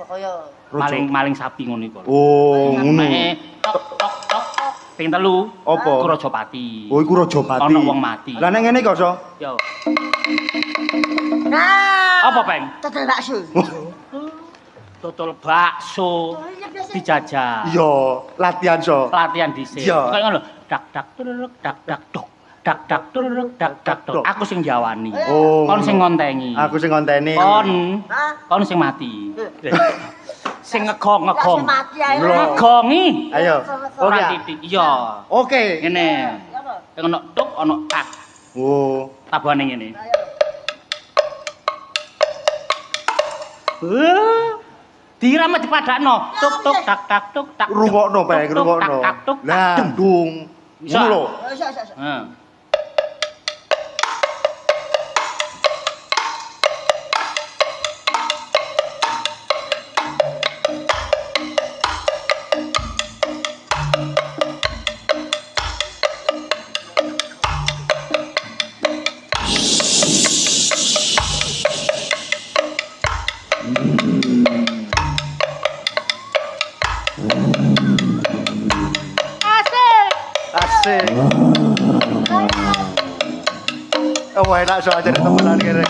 kaya. Maling sapi ngono iku. Oh, ngono. Nek tok ping telu. Apa? Iku Rajapati. Oh, iku Rajapati. Ana wong mati. Lah nek ngene kok, So? Yo. Nah. Apa, Peng? Tetel bakso. Dodol bakso. Dijajah. Iya, latihan, So. Latihan dhisik. Iya. Kayak ngono. Dak turuk dak dok. Dak turuk dak dok. Aku sing jawani. Oh. Kon sing ngontengi. Aku sing ngonteni. Kon sing mati. Sing ngegong. Sing mati ae. Ngegongi. Ayo. Ora Oke. titik. Iya. Oke. Ngene. Ngono tuk ana tak. Oh. Tabane ngene. Dirame dipadakno. Tuk tuk tak tak tuk tak. Rungokno, Pak, rungokno. Tak tuk. Lah, dung. Bisa. Ngono lho. Bisa. Heeh. Asik. Oh, enak so aja temenan kene.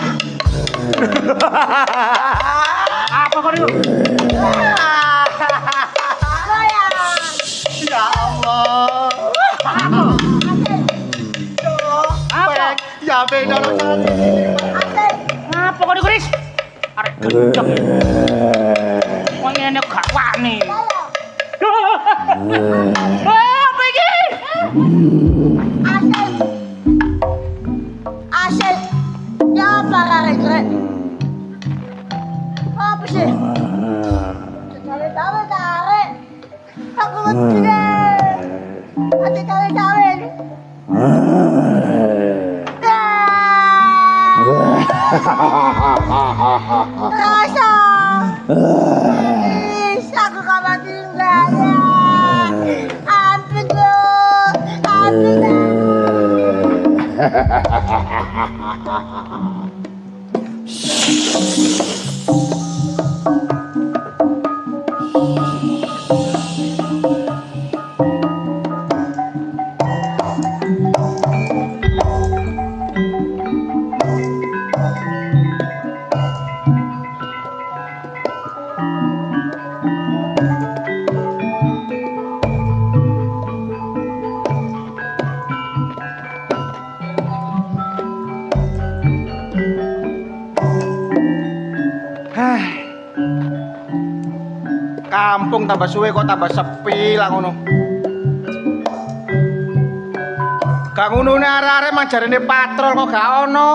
Apa kok niku? Ya Allah. Apa? Ya beda lho. Apa kok niku, Riz? Arek gendeng. Wong ngene gak wani. Apa iki? Asik. Ya pararek. Apa sih? Tarik. Aku wedi deh. Ate tarik. Rasa. Aku kapan tinggal ya. Ampun loh. kampung tambah suwe kok tambah sepi lah ngono. Gak ngono ne arek-arek manjarene patrol kok gak ono.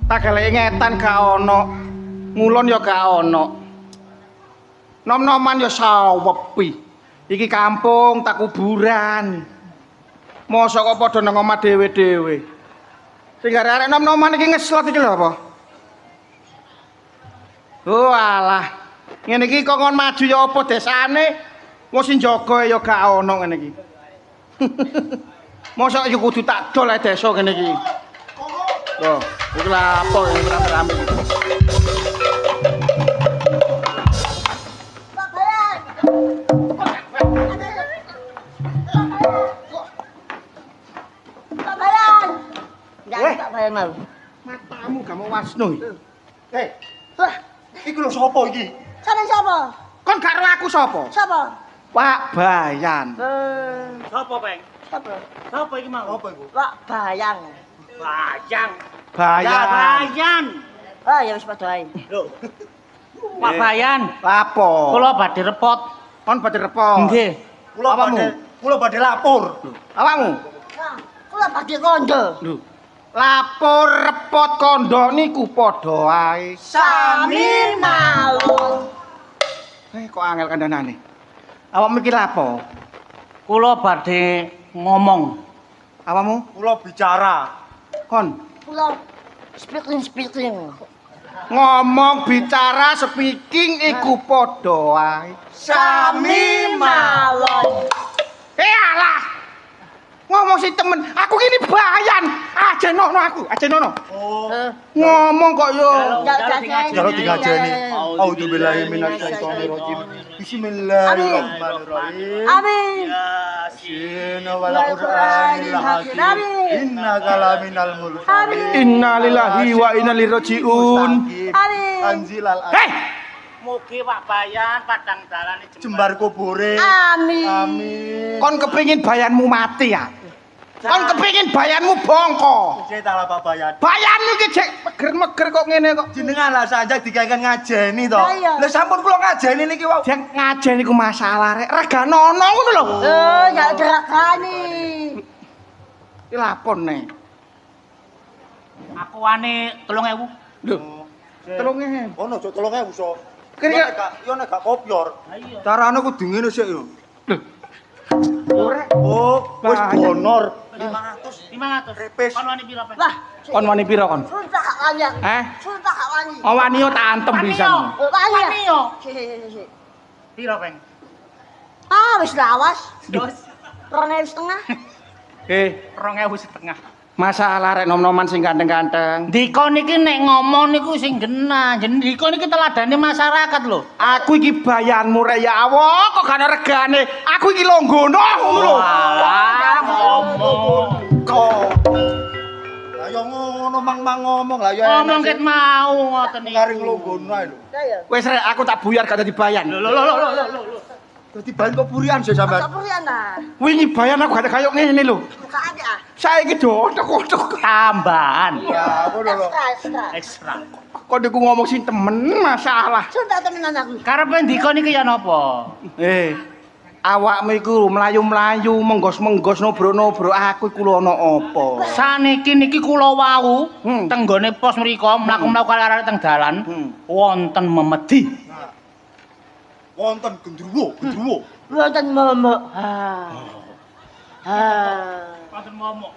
Tak galeki ngetan gak ono. Ngulon ya gak ono. Nom-noman ya sawepi. Iki kampung tak kuburan. Mosok kok padha nang omah dhewe-dhewe. Sing arek nom-noman iki ngeslot iki lho apa? Oh alah. Ngene iki kok ngon maju ya apa desane? Wong sing jaga ya gak ono ngene iki. Mosok iki kudu tak dol ae desa ngene iki. Loh, iki lha apa yang rame-rame iki? Pak Bayan. Pak Bayan. Jangan Pak Bayan mau. Matamu gak mau wasno iki. Lah, Iku lho sapa iki? sampean sapa? Kon gak ro aku sapa? Sapa? Pak Bayan. Sapa, Peng? Sapa? Sapa iki mau? Apa iku? Pak Bayang. Bayang. Bayan. Bayan. Ah, ya wis padha ae. Lho. Pak Bayan, Lapo? kula badhe repot. Kon badhe repot. Nggih. Kula badhe lapor. Awakmu? Nah, kula badhe kondo. Lho. Lapor repot kondo niku padha ae. Sami mawon. Kok angel kandhanane. Awakmu iki lapo? Kula badhe ngomong. Awakmu? Kula bicara. Kon Kula speaking. ngomong bicara speaking iku padha ae. Sami mawon. Alah. Ngomong si temen, aku ini Bayan. Aja nono aku, aja nono. Ngomong kok yo. Jaluk digajeni. Auzubillahi minasyaitonir rajim. Bismillahirrahmanirrahim. Amin. Inna wal qur'anil hakim. Innaka laminal mursalin. Innalillahi wa inna ilaihi rajiun. Amin. Anzilal Hei, Mugi Pak Bayan padang dalane jembar kubure. Amin. Amin. kon kepengin bayanmu mati ya? Kon kepengin bayanmu bongko. Saya tak apa Bayan. Bayanmu iki jek meger-meger kok ngene kok. Jenengan lah saja dikaitkan ngajeni to. Lah iya. Lah sampun kula ngajeni niki wau. Jek ngajeni ku masalah rek reganono ngono lho. Ya derakani. Iki lapon nek. Aku wane 3.000. Lho. 3.000. Ono aja 3.000 so. Kene Yo nek gak kopior. Ayo. Carane kudu ngene sik yo. ora Oh, wis donor. 500. Repes. Kon wani pira, Peng? Lah, kon wani pira kon? suntah gak wani. Suntah gak wani. Oh wani yo tak antem pisan. Wani. Wani yo. Si. Pira, Peng? Ah, wis lawas. Wis. 2.5. 2.500. Masalah rek nom-noman sing ganteng-ganteng. Dikon iki nek ngomong niku sing genah. Jeneng dikon iki teladane masyarakat lho. Aku iki bayanmu rek ya Allah, kok gak ana regane. Aku iki longgono ngono lho. Walah ngomong. Kok. Lah yo ngono mang ngomong lah yo. Ngomong ket mau ngoten iki. ngaring longgono ae lho. Ya. Wis rek aku tak buyar gak dadi bayan. Lho. Dadi bahan kok burian sih sampean. Apa rian nah? Wingi bayan aku gak kaya ngene lho. Buka aja ah. Saiki dotok-dotok. Tambahan. Ya, aku lho. Ekstra. Ekstra. Kok diku ngomong sing temen masalah. Suntah temenan aku. Karepe dikon iki ya napa? Awakmu iku mlayu-mlayu, menggos-menggos nobro-nobro aku iku lho ana apa? Saniki niki kula wau tenggone pos mriku mlaku-mlaku karo arek teng dalan wonten memedi. Wonten gendruwo. Wonten momo. Wonten momok.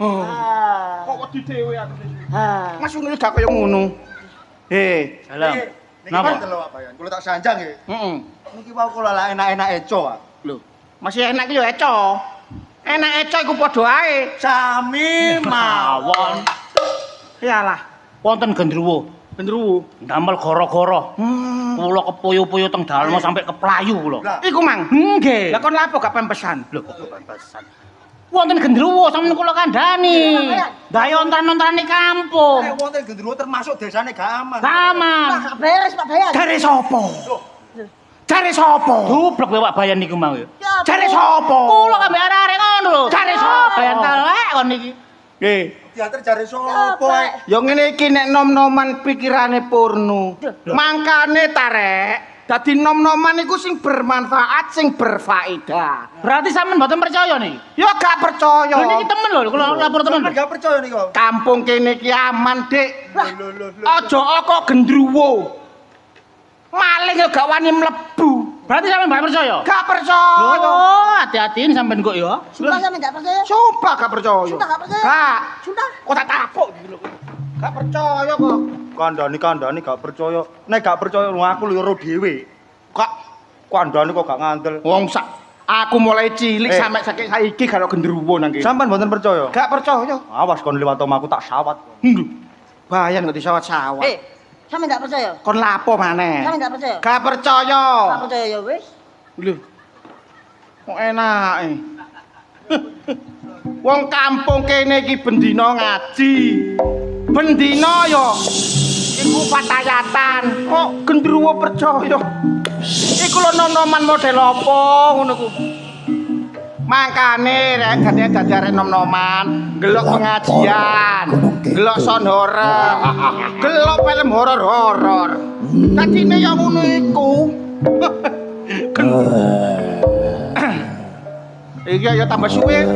Kok wedi dhewe aku. Mas ngono gak kaya ngono. Dalam. Napa? Delok apa ya? Kula tak sanjang nggih. Heeh. Niki wau kula lah enak-enak eco. Lho, masih enak iki yo eco. Enak eco iku padha ae. Sami Mawon. Iyalah, Wonten gendruwo. gendruwo. Ndamel gara-gara. Kula kepuyu-puyu teng dalan sampai keplayu kula. Iku mang. Nggih. Lah kon lapo gak pempesan? Lho kok pesan. Wonten gendruwo sampeyan kula kandhani. Dayontran-ontrane kampung. wonten gendruwo termasuk desane gak aman. Taman. Pak beres Pak Bayan. Jare sapa? Jare sapa? Dublek Pak Bayan niku mau ya. Jare sapa? Kula kabeh arek-arek ngono lho. Jare sapa? Bayan telek kon niki. Nggih. Diatur jare sapa ae? Ya ngene iki nek nom-noman pikirane Purnu. Mangkane tarek Dadi nom-noman iku sing bermanfaat, sing berfaedah. Berarti sampean mboten percaya nih? Ya gak percaya. Lho niki temen lho, kula lapor temen. Sampeyan gak percaya nih kok. Kampung kene iki aman, Dik. Aja kok gendruwo. Maling ya gak wani mlebu. Berarti sampean mbak percaya? Gak percaya. Oh, hati-hatiin sampean kok ya. Sumpah sampe gak percaya? Sumpah gak percaya. Sumpah gak percaya? Gak. Sumpah. Kok tak tapuk iki lho. Gak percaya kok. Kandhani gak percaya. Nek gak percaya lu aku lho dhewe. Kok Kandhani kok gak ngandel. wong aku mulai cilik sampai saiki karo gendruwo nang kene. Sampeyan mboten percaya? Gak percaya. Awas kon liwat omahku tak sawat. Bayan kok disawat-sawat. Sampe gak percaya? Kon lapo maneh? Sampe gak percaya? Gak percaya. Gak percaya ya wis. Lho. Kok enake. Wong kampung kene iki bendina ngaji. Bendina ya iku patayatan. Kok gendruwo percaya? Iku lho nom-noman model apa ngono ku. Mangkane rek gane dadi arek nom-noman, gelok pengajian, gelok sound horor, gelok film horor-horor. Dadine ya ngono iku. Iya ya tambah suwe.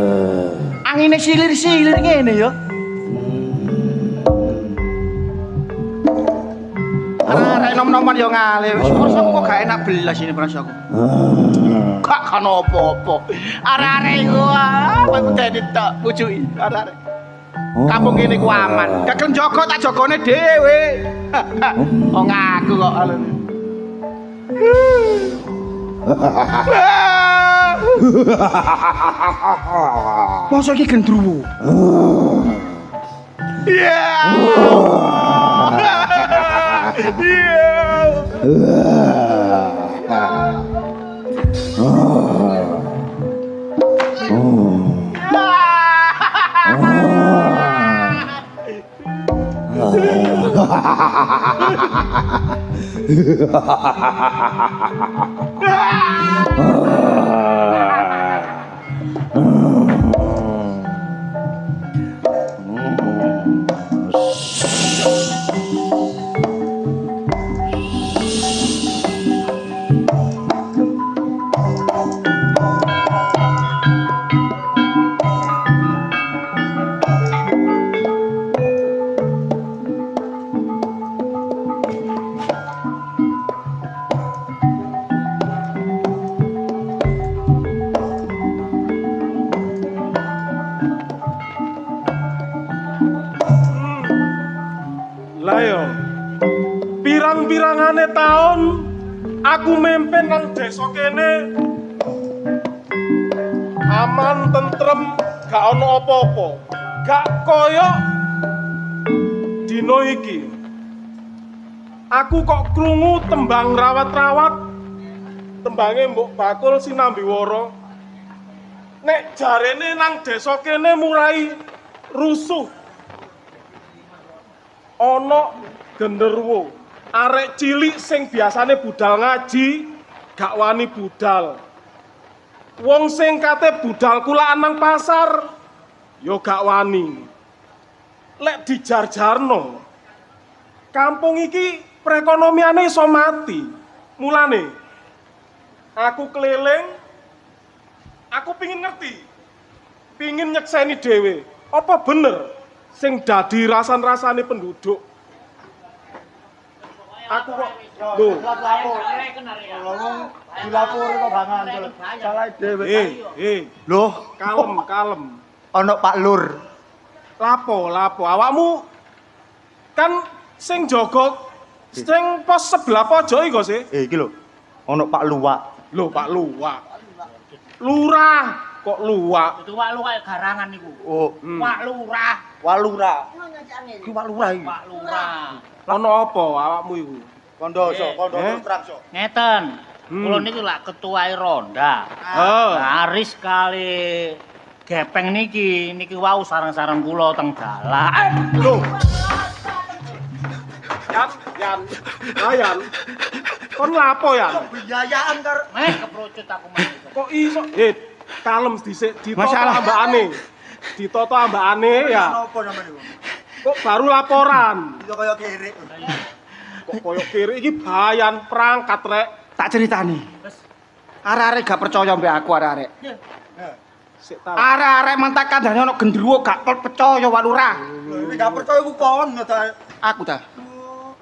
Angine silir-silir ngene ya. Arek nom-noman ya ngale. Wis kok gak enak belas ini perasaanku. Gak kan apa-apa. Arek-arek iku aku dadi tak pucuki arek-arek. Kampung kene ku aman. Gak gelem jaga tak jagone dhewe. Wong aku kok alune. Masa iki gendruwo? Iya. Pirang-pirangane taun aku mimpin nang desa kene aman tentrem gak ono apa-apa. Gak koyo dino iki. Aku kok krungu tembang rawat-rawat. Tembange Mbok Bakul Sinambiwara. Nek jarene nang desa kene mulai rusuh. Ono genderuwo. Arek cilik sing biasane budal ngaji, gak wani budal. Wong sing kate budal kulaan nang pasar, yo gak wani. Lek dijar-jarno, kampung iki perekonomiane iso mati. Mulane, aku keliling, aku pingin ngerti, pingin nyekseni dhewe. Apa bener sing dadi rasan-rasane penduduk? Aku kok lho dilapori kok gak ngandel. Salah dhewe. Loh, kalem. Ono Pak Lur. Lapo, awakmu kan sing jaga sing pos sebelah pojok iku sih. Iki lho. Ono Pak Luwak. Lho, Pak Luwak. Lurah kok Luwak. Itu Pak Luwak garangan niku. Oh, Pak Lurah. Walura. Iki Pak Lurah iki. Pak Lurah. Ono apa awakmu iku? Kondoso Trangso. Ngeten. Kula niki lak ketuae ronda. Laris kali gepeng niki wau sareng-sareng kula teng dalan. Lho. Yan. Kon lapo ya? Biayaan karo Keprocut aku mah. Kok iso? Kalem dhisik Masalah. Ditoto ambakane ya. Apa namanya? Kok baru laporan? Iso kaya kerek. Kok koyo kiri iki bayan perangkat rek. Tak ceritani. Arek-arek gak percaya mbek aku arek-arek. Sik ta. Arek-arek mantak kandhane ana gendruwo gak percaya Pak Lurah. Lho iki gak percaya ku kon ta. Aku ta.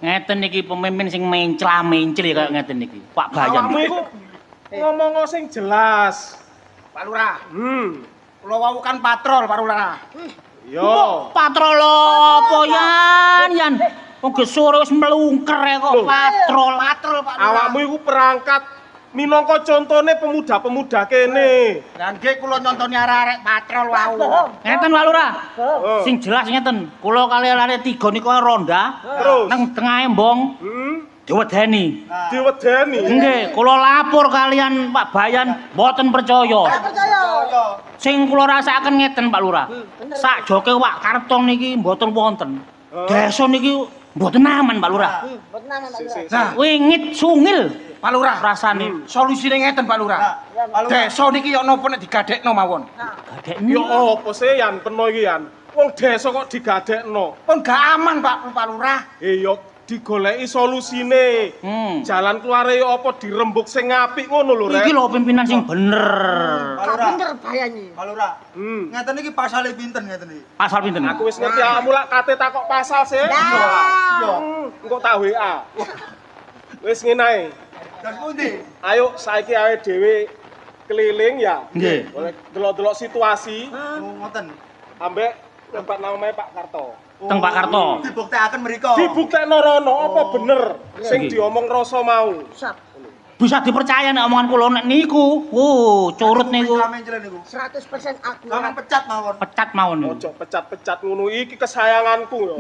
Ngeten iki pemimpin sing mencla-mencil kaya ngeten iki. Pak Bayan. Awakmu iku ngomong sing jelas. Pak Lurah. Kula wau kan patrol Pak Lurah. Yo. Patrol apa Yan? Wong ge sore wis mlungker kok patrol. Pak Lurah. Awakmu iku perangkat minangka contone pemuda-pemuda kene. Lah nggih kula nyontoni arek-arek patrol wau. Ngeten Pak Lurah. Sing jelas ngeten, kula kali arek 3 niku ronda. Terus Nang tengah embong diwedeni. diwedeni. Nggih, kula lapor kalian Pak Bayan mboten percaya. Percaya. Sing kula rasakaken ngeten Pak Lurah. Sak joke Wak Kartong niki mboten wonten. Desa niki mboten aman Pak Lurah. Mboten aman Pak Lurah. Nah, Wingit sungil Pak Lurah. rasane. Solusine ngeten Pak Lurah. Desa niki yo napa nek digadekno mawon. Gadekne. Yo apa sih Yan peno iki Yan? Wong desa kok digadekno. Pun gak aman Pak Lurah. Yo digoleki solusine. Jalan keluare yo apa dirembuk sing apik ngono lho Rek. Iki lho pimpinan sing bener. Gak bener bayani. Pak Lurah. Ngeten iki pasale pinten ngeten iki? Pasal pinten? Aku wis ngerti awakmu lak kate takok pasal sih. Yo. Engko tak WA. Wis ngene ae. Das pundi? Ayo saiki awake dhewe keliling ya. Nggih. Boleh delok-delok situasi Oh, ngoten. ambek tempat namanya Pak Karto. Teng Pak Karto. Dibuktekaken mriko. Dibuktekno rono apa bener sing diomong rasa mau. Bisa dipercaya nek omongan kula nek niku. Curut niku. Menclen niku. 100% aku. Sampeyan pecat mawon. Pecat mawon niku. Ojo pecat-pecat ngono iki kesayanganku yo.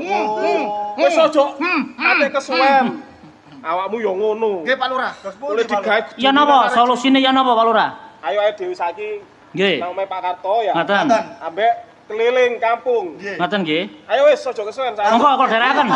Wis ojo ate kesuwen. Awakmu yo ngono. Nggih Pak Lurah. Boleh digawe. Ya napa solusine ya napa Pak Lurah? Ayo ae dhewe saiki Nggih. namanya Pak Karto ya. Ngaten. Ambek keliling kampung. Ngaten nggih. Ayo wis ojo kesuwen saya. Monggo kok dherekaken.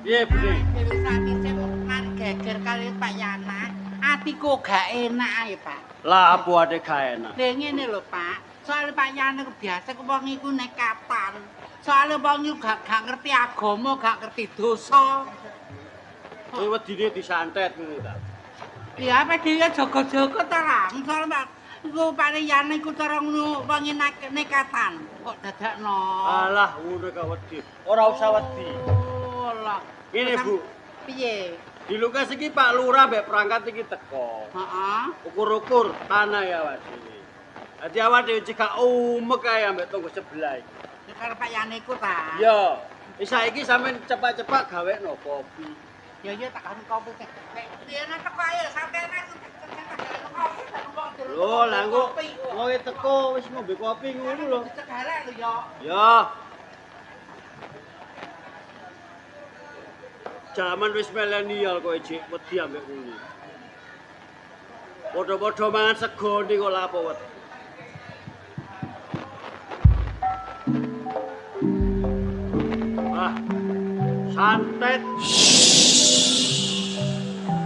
Piye, Budi? Geger kali Pak Yana, atiku gak enak ae, Pak. Lah apa ade gak enak? Lha ngene lho, Pak. Soale Pak Yana ku biasa wong iku nekatan. Soale wong iku gak ngerti agama, gak ngerti dosa. Kowe wedine disantet ngono ta. Ya apa dhewe jaga-jaga ta, Lang. Soale Pak iku Pak Yana iku cara ngono wong nekatan. Kok dadakno. Alah, ngono kok wedi. Ora usah wedi. Oh, lah. Ngene, Bu. Piye? Di Lukas iki Pak Lurah mbek perangkat iki teko. Heeh. Ukur-ukur tanah ya awak dhewe. Dadi awak dhewe cekak umek ae ambek tonggo sebelah iki. Ya karo Pak Yana iku ta. Yo, wis saiki sampean cepat-cepat gawekno kopi. Ya tak kan kopi teh. Nek dene teko ae sampeyan Lho, lah engko wong teko wis ngombe kopi ngono lho. Segalek lho ya. Ya. Jaman wis milenial kowe jek wedi ambek kuwi. Padha-padha mangan sego ndi kok lapo wedi. Ah. Santet.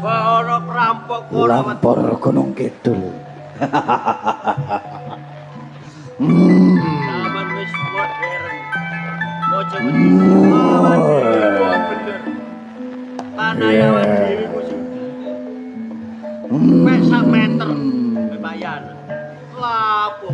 Ora perampok kono. Lampor Gunung Kidul. Jaman wis modern. Ojo wedi. Bener. Tanah ya dhewe ku sing. Wes sak meter bebayan. Lapo.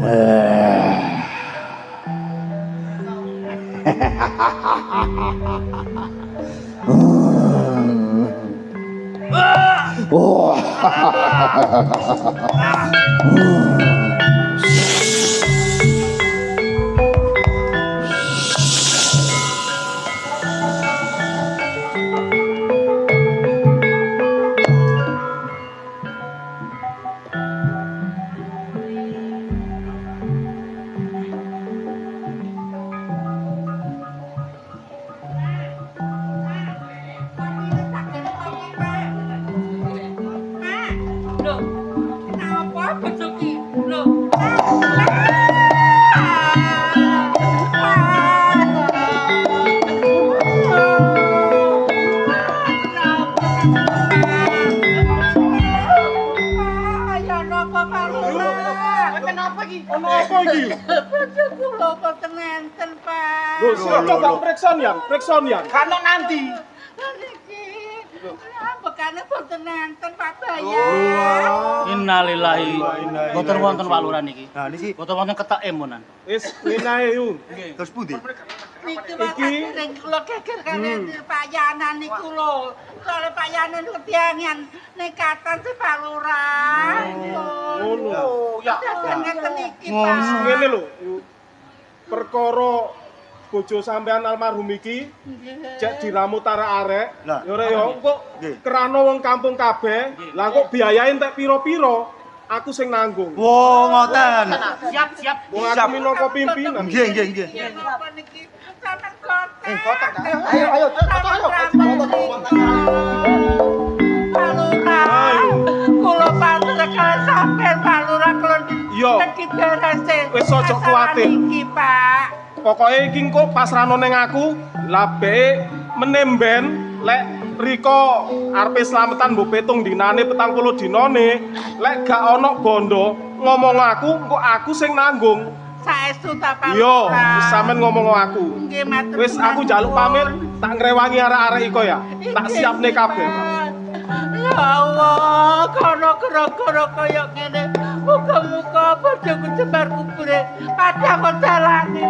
apa iki? Bojo kula boten enten, Pak. Lho, coba prikson yang. Kano nanti. Niki. Bekane boten enten, Pak Bayan. Innalillahi. Boten wonten Pak Lurah niki. Nah niki Boten wonten keteke monan. Wis ngene yuk. terus pundi? Niki sing kula geger kalian Pak Yanan niku lho. Soale Pak Yanan ketiangan nekatan si Pak Lurah. Ngono. Ya. Ngeten niki, Pak. Ngene lho. Perkara bojo sampean almarhum iki cek diramu arek. Lah. Ya ora ya kok Nggih. kerana wong kampung kabeh. Lah kok biayae entek pira-pira? Aku sing nanggung. Wo ngoten. Siap. Wong aku minangka pimpinan. Nggih. Napa niki? Sampeyan kotak. Kotak. Ayo. Pak Lurah. Kula pantur kalian sampeyan Pak Lurah kula. Iya. Iki berese. Wis aja kuwatir. Iki, Pak. Pokoke iki engko pasrano ning aku, labe menemben lek Riko arepe slametan mbok petung dinane 40 dinane, lek gak ana bondo ngomong aku, engko aku sing nanggung. Saestu ta Pak Iya, Lurah. wis sampean ngomong aku. Nggih matur. Wis aku njaluk pamit, tak ngrewangi arek-arek iko ya. Tak siapne kabeh. Ya Allah, kono kira-kira kaya ngene. Muga-muga bojoku jembar kubure padha kok dalane.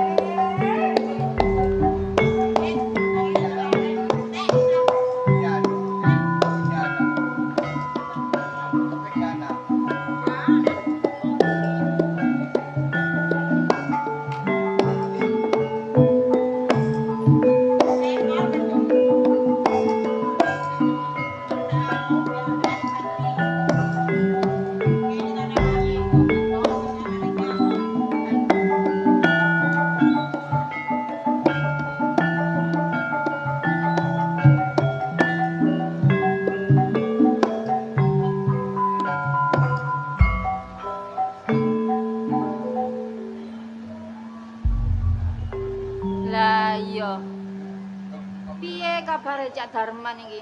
Lah iya. Piye kabare Cak Darman iki?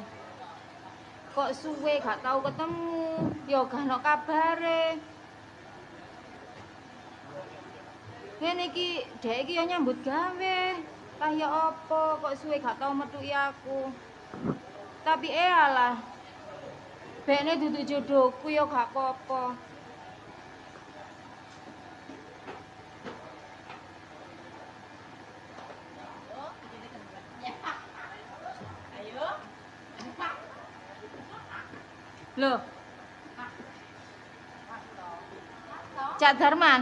Kok suwe gak tau ketemu, ya gak ono kabare. Ngene iki, dhek iki ya nyambut gawe. Kaya apa kok suwe gak tau metuki aku. Tapi alah. Bekne dudu jodohku ya gak apa-apa. Loh. Cak Darman.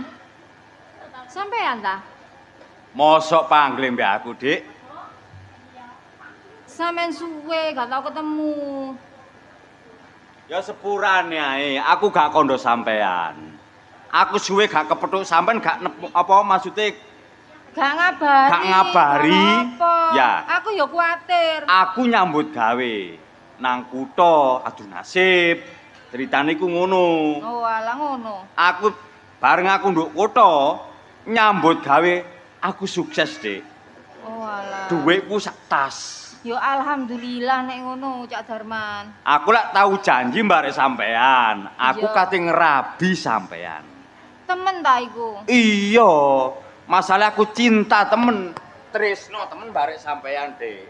Sampean ta? Mosok panggil mbak aku, Dik? Sampean suwe gak tau ketemu. Ya sepurane ae, aku gak kondo sampean. Aku suwe gak kepethuk sampean gak apa maksudnya Gak ngabari. Gak ngabari. Apa? Ya. Aku ya kuwatir. aku nyambut gawe nang kutha adu nasib. Ceritane ku ngono. Oh, alah ngono. Aku bareng aku nduk kutha nyambut gawe aku sukses, Dik. Oh, alah. Dhuwitku sak tas. Ya alhamdulillah nek ngono, Cak Darman. Aku lak tahu janji barek sampean. Aku Iya. kate ngerabi sampean. Temen ta iku? Iya, masalah aku cinta temen. Tresno temen barek sampean, Dik.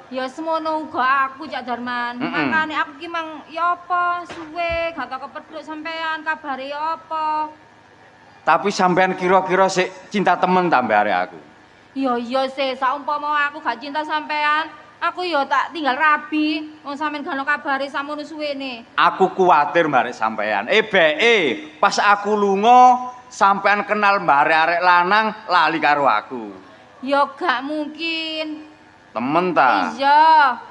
Ya semono uga aku Cak Darman. Makane aku ki mang ya apa suwe gak tau kepethuk sampean, kabare ya apa. Tapi sampean kira-kira sik cinta temen tambah arek aku. Iya sih, saumpama aku gak cinta sampean, aku ya tak tinggal rabi. Wong sampean gak ono kabare samono suwene. Aku kuwatir barek sampean. Beke pas aku lunga sampean kenal barek arek lanang lali karo aku. Ya gak mungkin. Temen ta? Iya.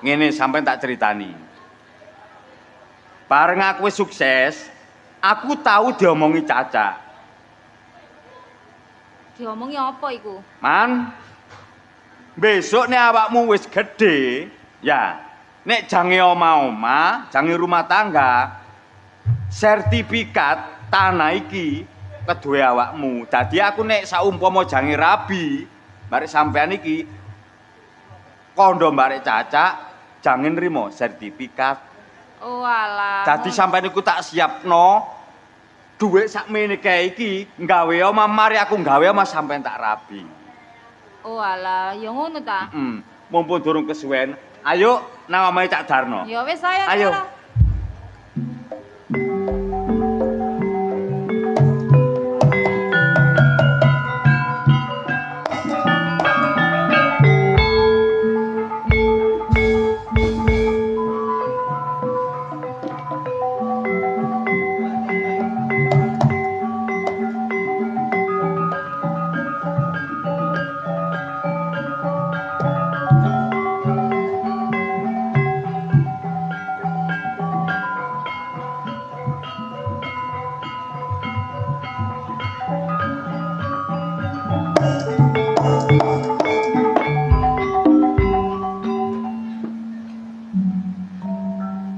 Ngene sampean tak ceritani. Bareng aku wis sukses, aku tahu diomongi Caca. Diomongi apa iku? Man, besok nek awakmu wis gede, ya, nek jange oma-oma, jange rumah tangga, sertifikat tanah iki keduwe awakmu. Dadi aku nek saumpama jange rabi, barek sampean iki kondo barek Caca, jange nrimo sertifikat. Oh alah. Dadi sampean iku tak siapno dhuwit sakmene kae iki nggawe omah mari aku nggawe omah sampean tak rabi. Oh alah, ya ngono ta. Mumpung durung kesuwen, ayo nang omahe Cak Darno. Ya wis saya. Ayo.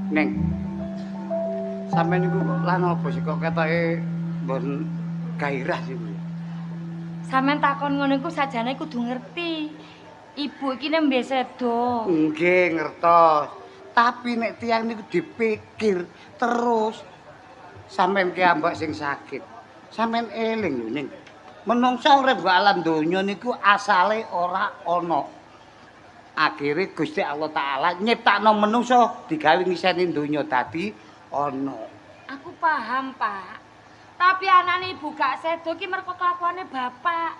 Neng. Sampeyan niku lan apa sih kok ketoke mbon gairah sih. Sampeyan takon ngono iku sajane kudu ngerti. Ibu iki nembe sedo. Nggih, ngertos. Tapi nek tiyang niku dipikir terus sampeyan ki ambak sing sakit. Sampeyan eling lho, Ning. Menungsa urip alam donya niku asale ora ana. Akhire Gusti Allah Taala nyiptakno menungsa digawe ngiseni donya dadi ana. Aku paham, Pak. Tapi anane ibu gak sedo ki merko kelakuane bapak.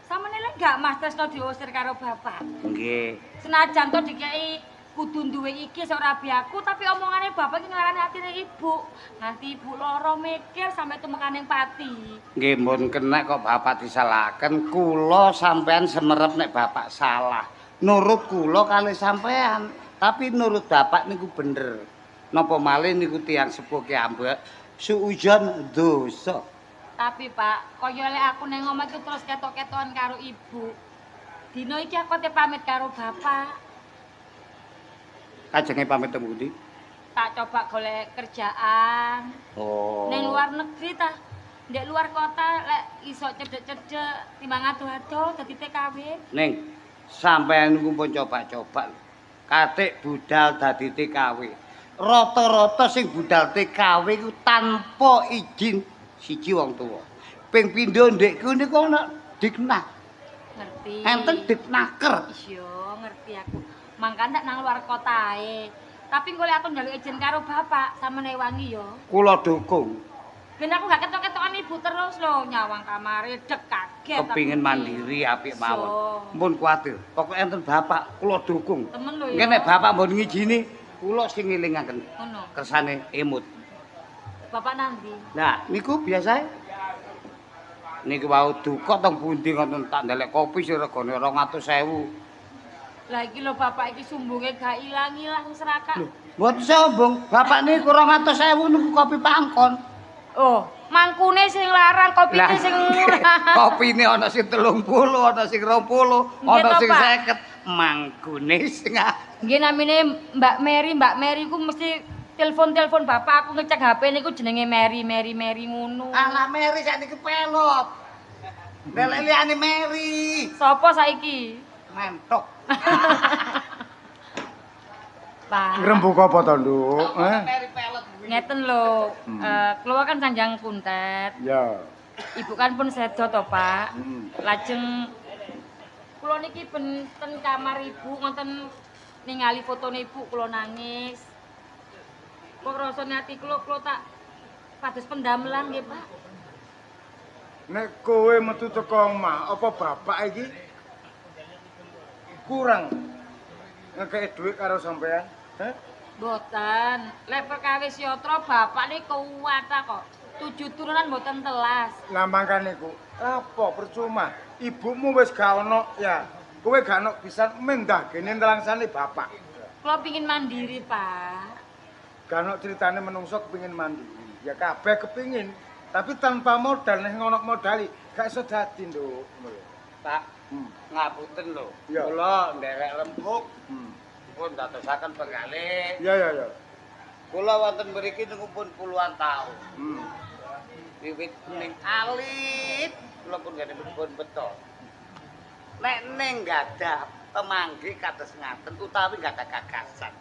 Samene lek gak Mas Tresno diusir karo bapak. Nggih. Senajan to dikeki kudu duwe iki sok rabi aku, tapi omongane bapak ki nglarani atine ibu. Nanti ibu lara mikir sampe tumekaning pati. Nggih mun kena kok bapak disalahaken, kula sampean semerep nek bapak salah. Nurut kula kalih sampean, tapi nurut bapak niku bener. Napa malih niku tiyang sepuh ki ambek suujon dosa. Tapi Pak, kaya lek aku ning omah iki terus ketok-ketokan karo ibu. Dina iki aku te pamit karo bapak. Kajenge pamit teng pundi? Tak coba golek kerjaan. Oh. Ning luar negeri ta. Ndek luar kota lek iso cedhek-cedhek timbang ado-ado dadi TKW. Ning, sampean niku pun coba-coba. Katik budal dadi TKW. Rata-rata sing budal TKW iku tanpa izin siji wong tuwa. Ping pindho ndekku niku ana diknah. Ngerti. Enten diknaker. Iya, ngerti aku. Mangkane nang luar kota ae. Tapi golek aku njaluk izin karo bapak samene wangi ya. Kula dukung. Ben aku gak ketok-ketokan ibu terus lho, nyawang kamare dek kaget. Kepingin mandiri apik mawon. Mumpun kuwatir. Pokoke enten bapak kula dukung. Temen lho ya. Nggih nek bapak mbon ngijini, kula sing ngelingaken. Ngono. Kersane emut. Bapak nanti. Nah, niku biasae. Niki wau duka teng pundi ngoten tak ndelek kopi sing regane 200.000. Lah iki lho bapak iki sumbunge gak ilang-ilang serakak. Mboten sombong, bapak niku 200.000 niku kopi pangkon. Oh, mangkune sing larang, kopine sing murah. Kopine ana sing 30, ana sing 20, ana sing 50. Mangkune sing nggih namine Mbak Mary ku mesti telepon bapak aku ngecek HP niku jenenge Mary ngono. Alah Mary sakniki pelot. Delek liyane Mary. Sopo saiki? Mentok. Pak. Ngrembug apa to, Nduk? Mary pelot. Ngeten lho, kula kan sanjang kuntet. Ya. Ibu kan pun sedo to, Pak. Lajeng kula niki ben ten kamar ibu ngonten ningali fotone ibu kula nangis. Kok rasane ati kula tak pados pendamelan nggih, Pak. Nek kowe metu teko omah, apa bapak iki kurang ngekeki dhuwit karo sampean? Heh? Mboten. Lek perkawis yatra bapak niku kuwat kok. 7 turunan mboten telas. Lah mangkane ku, apa percuma? Ibumu wis gak ono ya. Kowe gak ono bisa mendah kene nelangsane bapak. Kula pengin mandiri, Pak. Gak ono critane menungso kepengin mandiri. Ya kabeh kepengin, tapi tanpa modal nek ngono modali gak iso dadi, Nduk. Pak, ngapunten lho. Ya. Kula nderek lembuk. Pun dadosaken penggalih. Ya. Kula wonten mriki niku pun puluhan taun. Wiwit ning alit, kula pun gak pun beto. Nek ning gadah temanggi kados ngaten utawi gak ada gagasan.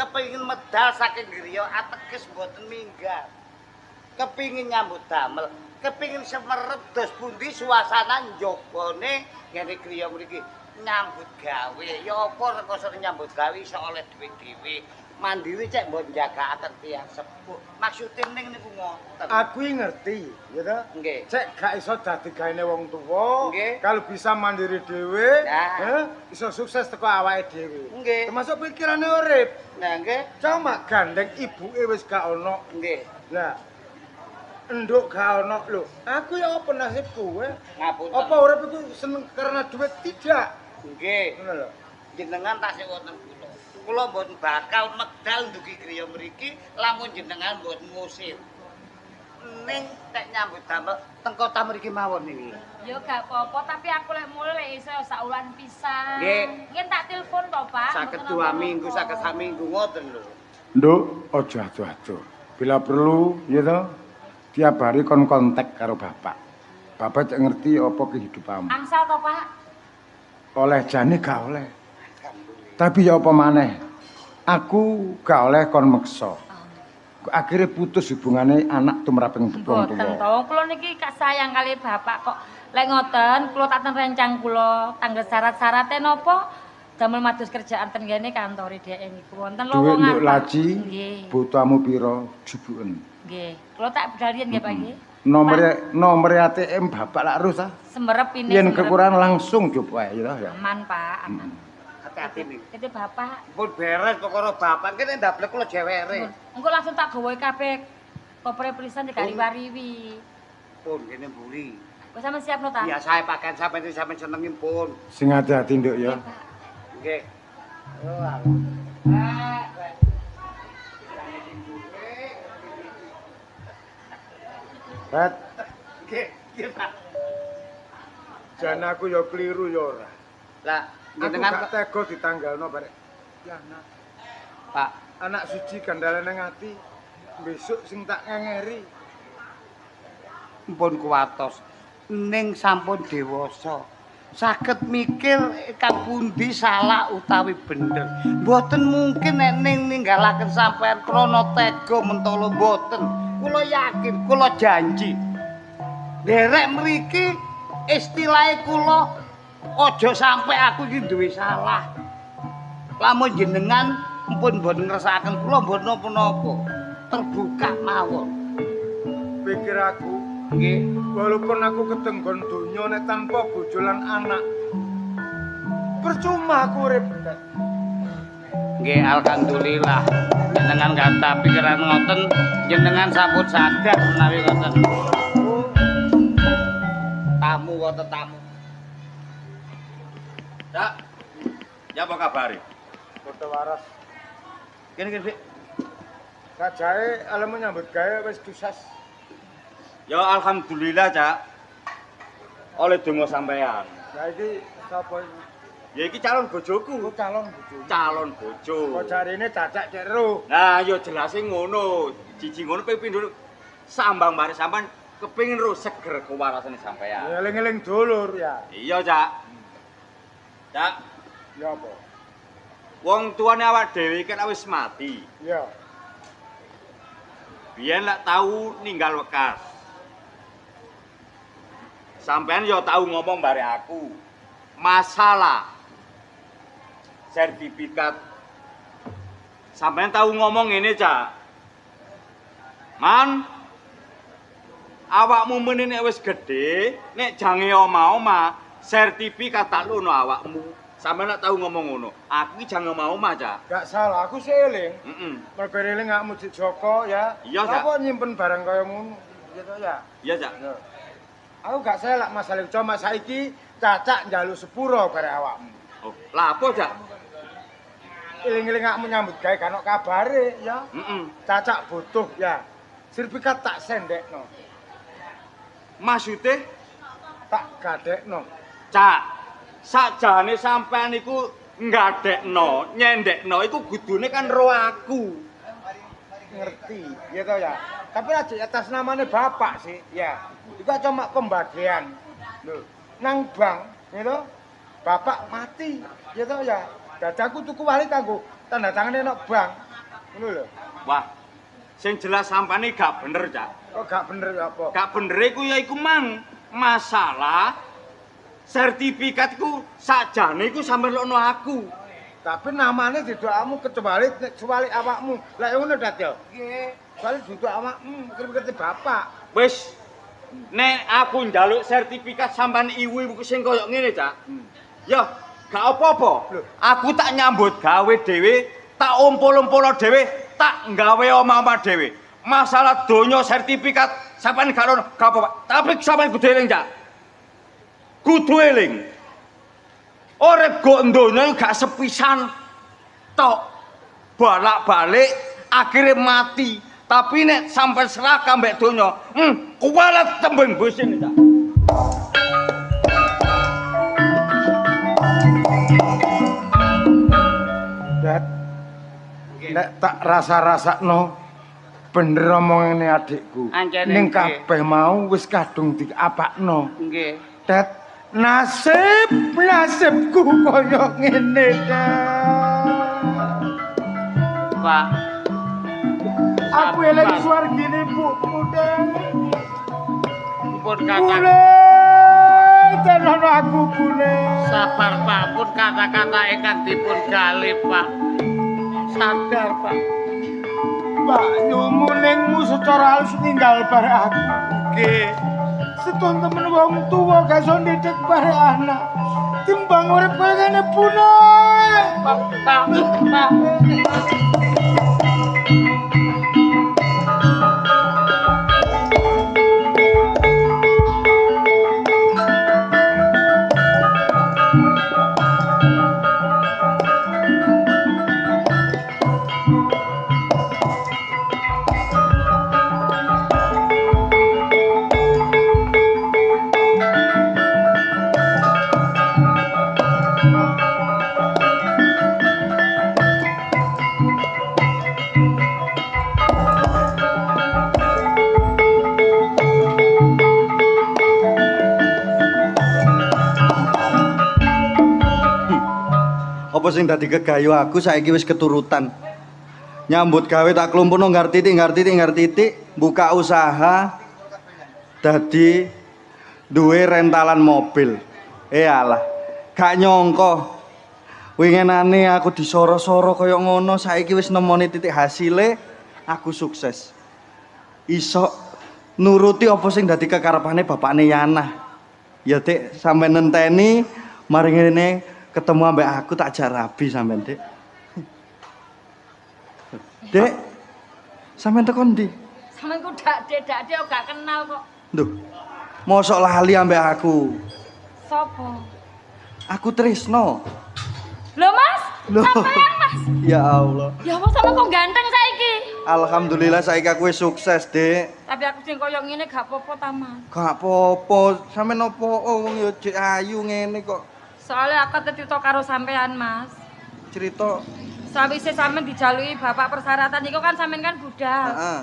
Kepengin medal saking griya ateges mboten minggat. kepingin nyambut damel, kepingin semerep dos pundi suasana njobone ngene griya mriki nyambut gawe. Ya apa rekoso nyambut gawe iso oleh duit dhewe. Mandiri cek mbok njagaaken tiyang sepuh. Maksude ning niku ngoten. Aku ngerti, ya toh? Nggih. Cek gak iso dadi gaene wong tuwa. Nggih. Kalau bisa mandiri dhewe, Nah. iso sukses teko awake dhewe. Nggih. Termasuk pikirane urip. Nah, nggih. Cuma gandeng ibuke wis gak ono. Nggih. Lah, enduk gak ono lho. Aku ya apa nasibku kowe? Ngapunten. Apa urip iku seneng karena duit tidak? Nggih. Ngono lho. Jenengan tasih wonten kula. Kula mboten bakal medal ndugi griya mriki lamun jenengan mboten ngusir. Ning tek nyambut damel teng kota mriki mawon niki. Ya gak apa-apa, tapi aku lek mulai iso sak wulan pisan. Nggih. Ngen tak telepon to, Pak. Saged Mboten 2 minggu, apa-apa. saged sak minggu ngoten lho. Nduk, aja adu-adu. Bila perlu, ya toh, tiap hari kon kontak karo bapak. Bapak cek ngerti apa kehidupanmu. Angsal to, Pak? Oleh jane gak oleh. Tapi ya apa maneh? Aku gak oleh kon meksa. Akhirnya putus hubungane anak tumraping wong Mboten tuwa. to. Kula niki kak sayang kali Bapak kok. Lek ngoten, kula tak ten rencang kula tanggal syarat-syarate napa? Damel madus kerjaan ten ngene kantore dhek niku. Wonten Duit lowongan. nduk Pak. laji, Nggih. butuhmu pira jubuken. Nggih. Kula tak bedalian nggih, Pak nggih. Nomor ATM bapak lak terus ah. Semberep ini. Yen semberep. kekurangan langsung coba ya ya. Aman, Pak. Aman. Hati-hati nih. Itu Bapak. Pun beres perkara bapak kene ndablek kula jewere. Engko langsung tak gawe kabeh kopre tulisan dikari-wariwi. Pun kene mburi. Wis sampean siapno ta? Ya saya pakaian sampean sing sampean senengi pun. Sing hati-hati nduk ya. Nggih. Oh, alah. Rat, Nggih, nggih, Pak. jan aku ya keliru ya ora. Lah, Aku jenengan gak tega ditanggalno barek. Ya anak, Pak, anak siji gandale ning ati. Besok sing tak ngengeri. pun kuwatos. Ning sampun dewasa. Saged mikir kang pundi salah utawi bener. Mboten mungkin nek ning ninggalaken sampean krana tega mentolo mboten. Kula yakin, kula janji. Derek mriki istilahe kula aja sampe aku iki duwe salah. Lamun jenengan pun mboten ngersakaken kula mboten napa-napa. Terbuka mawon. Pikir aku, Nggih. walaupun aku ketenggon donya nek tanpa bojo lan anak. Percuma aku urip. Nggih, alhamdulillah. Jenengan kata pikiran ngoten, jenengan sampun sadar menawi ngoten. Tamu wonten tamu. Dak. Ya apa kabare? Foto waras. Kene kene. Kajae alem nyambut gawe wis dusas. Ya alhamdulillah, Cak. Oleh donga sampean. Lah iki sapa iki? Ya iki calon bojoku. Ku calon bojo. Calon bojo. Kok jarine cacak cek ro. Nah, ya jelase ngono. Jiji ngono ping pindho sambang bare sampean kepengin ro seger kewarasane sampean. Ya eling-eling dulur ya. Iya, Cak. Cak, Ya apa? wong tuane awak dhewe kan wis mati. Ya. Biyen lek tau ninggal wekas. Sampean ya tau ngomong bare aku. Masalah sertifikat. Sampean tau ngomong ngene, Cak. Man, awakmu meneh nek wis gedhe, nek jange oma-oma, sertifikat tak lono awakmu. Sampeyan nak tau ngomong ngono. Aku iki jange oma-oma, Cak. Gak salah, aku sih eling. Heeh. Mergo eling gak mujid Joko ya. Iya, Cak. Apa nyimpen barang kaya ngono? Gitu ya. Iya, Cak. Ya. Aku gak salah masalah cuma saiki cacak njaluk sepuro bare awakmu. Oh, lah apa, Cak? Eling-eling gak menyambut gawe kan kabare ya. Heeh. Cacak butuh ya. Sertifikat tak sendekno. Maksude, Tak gadekno. Cak, sakjane sampean iku ngadekno, nyendekno iku kudune kan ro aku. Ngerti, gitu ya. Tapi aja atas namanya bapak sih, ya. Itu cuma pembagian. Loh, nang bank, gitu. Bapak mati, gitu ya. Dadaku tuku wali kanggo tanda tangannya nang bank. Ngono lho. Wah, Sing jelas sampane gak bener, Cak. Kok gak bener apa? Gak bener iku ya iku mang masalah sertifikatku sakjane iku sampe lokno aku. Tapi namanya didokmu kecuali awakmu. Lah ngono dat ya. Nggih. Soale duduk awakmu, kira-kira bapak. Wis nek aku njaluk sertifikat sampean iwu sing koyo ngene, Cak. Ya, gak apa-apa. Aku tak nyambut gawe dhewe, tak umpul-umpul dhewe, tak nggawe omah-omah dhewe. Masalah donya sertifikat sampean gak ono, gak apa-apa. Tapi sampean kudu eling, Cak. Kudu eling. Urip go ndonya gak sepisan tok. Balak-balik akhirnya mati. Tapi nek sampai seraka mbek donya, kuwalat tembung busing, Cak. Dat. Nek tak rasa-rasakno bener omongane adikku. Ning kabeh mau wis kadung diapakno. Nggih. Dat, nasibku koyo ngene, Dat. Pak. Aku eling swargine mbokmu, Dat. Pun kakak. Tenan aku bule. Sabar, Pak. Pun kata-kata ingkang dipun gali, Pak. Sadar, Pak. Mbak nyumuningmu secara halus ninggal bare aku. Nggih. Setun temen wong tuwa gak iso ndidik bare anak. Timbang urip koyo ngene bune. Pak. Apa sing dadi kegayu aku saiki wis keturutan. Nyambut gawe tak klumpuno ngartitik, buka usaha dadi duwe rentalan mobil. Alah, gak nyongko. Wingenane aku disoro-soro kaya ngono, saiki wis nemoni titik hasile, aku sukses. Iso nuruti apa sing dadi kekarepane bapakne Yana. Ya, Dik, sampe nenteni mari ngene ketemu ambek aku tak jarabi sampean, Dik. Dek, sampean teko ndi? Sampeyan ku dak Dek gak kenal kok. Duh. Mosok lali ambek aku. Sopo? Aku Trisno. Lho, Mas? Loh. Sampeyan, Mas? Ya Allah. Ya apa sampe kok ganteng saiki? Alhamdulillah saiki aku wis sukses, Dek. Tapi aku sing koyo ngene gak apa-apa ta, Mas. Gak apa-apa. Sampeyan opo wong ya jek ayu ngene kok. Soalnya aku cerita karo sampean, Mas. Cerita. Sawise sampean dijalui bapak persyaratan iku kan sampean kan budal. Heeh.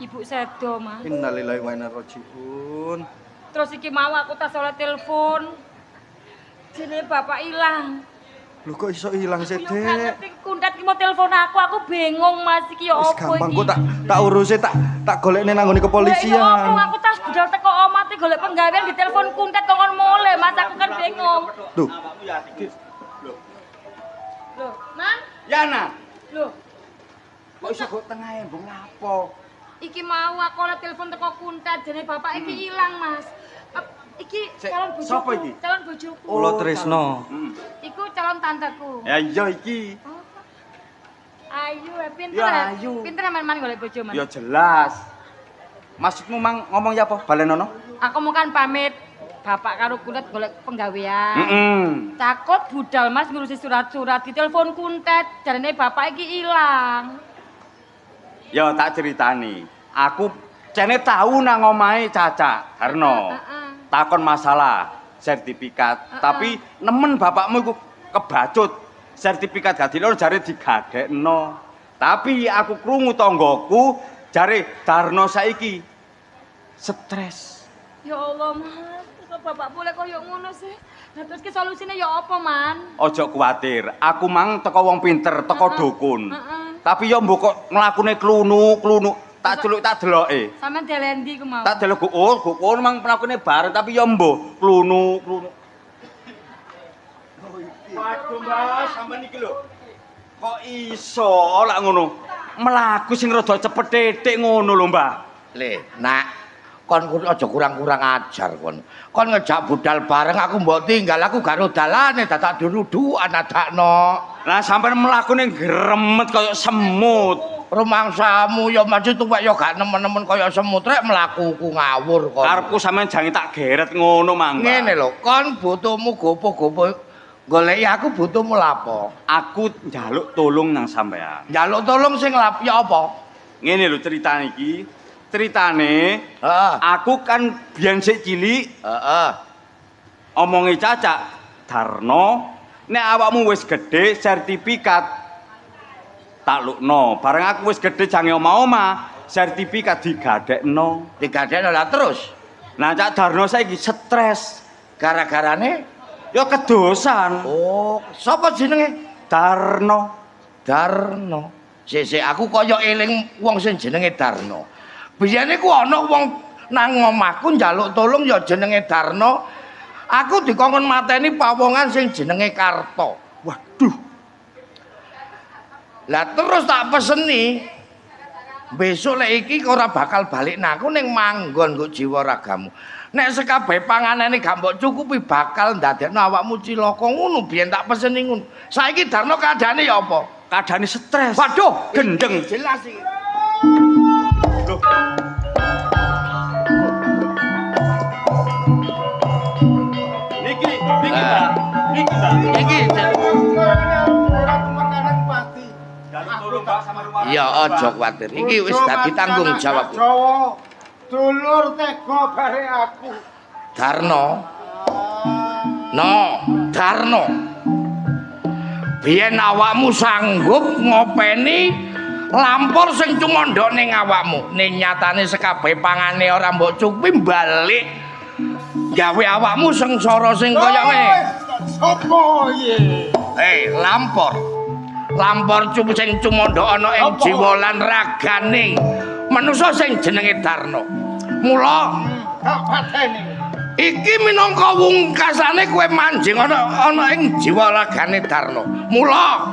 Ibu sedo, Mas. Innalillahi wa inna ilaihi raji'un. Terus iki mau aku tas oleh telepon. Jene bapak ilang. Lho kok iso ilang sih, Aku yo gak Dek? ngerti kundat ki mau telepon aku bingung, Mas. Iki yo Wis opo gampang iki? kok tak urusi tak golekne nang nggone Lah iya kepolisian. opo aku tas budal teko omah te golek penggawean di telepon kundat kok kon mule, Mas. Aku kan bingung. Tuh. Loh, Man? Yana. Loh, Kok iso kok tengah embung lapo? iki mau aku oleh telepon teko kuntat jene bapak iki ilang, Mas. Iki Sik, calon bojoku. sapa iki? Calon bojoku. Kula Trisno. Iku calon tanteku. Ya iya iki. Ayu, pinter Ya, ayu. Pinter man golek bojo, Mas. Ya jelas. Maksudmu mang ngomong ya apa? Balenono? Aku mau kan pamit bapak karo kuntet golek penggawean. Takut budal Mas ngurusi surat-surat di telepon kuntet, jarene bapak iki ilang. Ya tak ceritani. Aku jane tahu nang omahe Caca Harno. Takon masalah sertifikat, tapi nemen bapakmu iku kebacut. Sertifikat gak dilor jare digadekno. Tapi aku krungu tanggoku jare Darno saiki stres. Ya Allah, Mas. Kok bapak boleh koyo ngono sih? Nah, terus ki solusine ya apa, Man? Ojo kuwatir, aku mang teko wong pinter, teko dukun. Tapi yo mbok kok mlakune klunu. Tak celuk tak deloke. Sampeyan delen ndi ku mau? Tak delok kok mang mlakune bareng tapi yo mbok klunu. Waduh Mbah, sampean iki lho. Kok iso lak ngono? Mlaku sing rada cepet titik ngono lho, Mbah. Le, Nak, kon aja kurang-kurang ajar kon. Kon ngejak budal bareng aku mbok tinggal aku gak dalane dadak dudukan adakno. Lah sampean mlakune gremet kaya semut. Rumangsamu ya maksud tuwek ya gak nemen-nemen kaya semut rek mlakuku ngawur kon. Karepku sampean jange tak geret ngono, Mang. Ngene lho, kon butuhmu gopo-gopo goleki aku butuhmu lapo? Aku njaluk tolong nang sampean. Njaluk tolong sing ya apa? Ngene lho ceritane iki. Ceritane, aku kan biyen sik cilik. Omonge Cacak Darno, nek awakmu wis gedhe sertifikat tak lukno. Bareng aku wis gedhe jange omah-omah, sertifikat digadekno. Digadekno lah terus. Nah, Cak Darno saiki stres. Gara-garane ya kedosan. Oh, sapa jenenge? Darno. Darno. Sik aku kaya eling wong sing jenenge Darno. Biyene ku ana wong nang omahku njaluk tolong ya jenenge Darno. Aku dikongkon mateni pawongan sing jenenge Karto. Waduh. Lah terus tak peseni besok lek iki ora bakal balik naku ning manggon kok jiwa ragamu. Nek sekabeh panganane gak mbok cukupi bakal ndadekno awakmu cilaka ngono biyen tak peseni ngono. Saiki Darno keadaane ya apa? Keadaane stres. Waduh, gendeng. Jelas iki. Loh. Niki, ya aja kuwatir. Iki wis dadi tanggung jawab. Jawa dulur tega bare aku. Darno. No, Darno. Biyen awakmu sanggup ngopeni lampur sing cumondhok ning awakmu. Ning nyatane sekabeh pangane ora mbok cukupi balik gawe awakmu sengsara sing kaya ngene. Sopo iki? Lampor. Lampor sing cumondhok ana ing jiwa lan ragane manusa sing jenenge Darno. Mula gak pateni. iki minangka wungkasane kowe manjing ana ing jiwa ragane Darno. Mula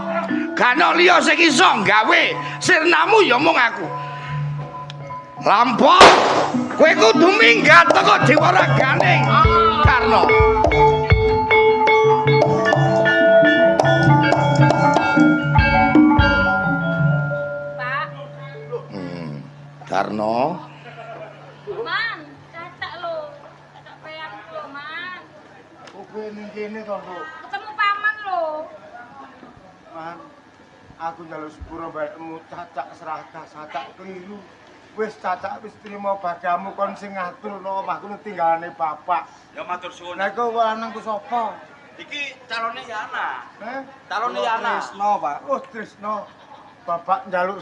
gak ana liya sing iso gawe sirnamu ya mung aku. Lampor, kowe kudu minggat teko jiwa ragane Darno. Darno. Man, Cacak lho. Cacak peyang lho, Man. Kowe ning kene to, Bu. Ketemu paman lho. Man, aku njaluk sepuro baekmu Cacak serakah, Cacak keliru. Wis Cacak wis trimo bagamu kon sing ngaturno omahku tinggalane bapak. Ya matur suwun. Lah kok lanangku sapa? Iki calone Yana. Calone Yana. Trisno, Pak. Oh, Trisno. Bapak njaluk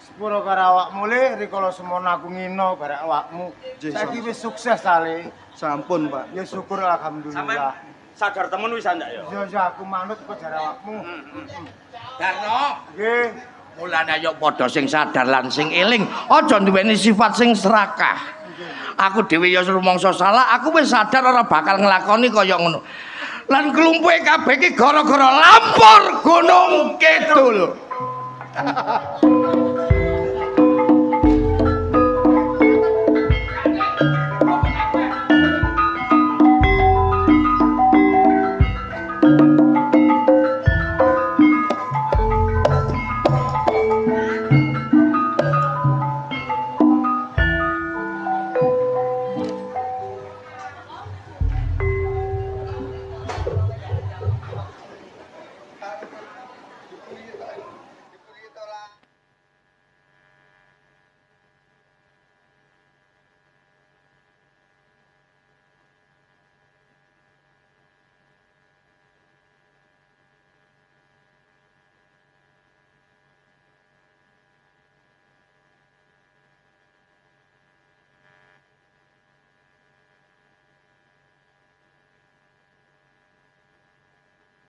sepuro karo awakmu le rikala semono aku ngino bare awakmu. Saiki wis sukses ale. Sampun, Pak. Ya syukur alhamdulillah. Sadar temen wis andak ya. Ya aku manut kok jare awakmu. Darno. Nggih. Mulane ayo padha sing sadar lan sing eling, aja duweni sifat sing serakah. Aku dhewe ya rumangsa salah, aku wis sadar ora bakal nglakoni kaya ngono. Lan klumpuhe kabeh iki gara-gara lampur Gunung Kidul.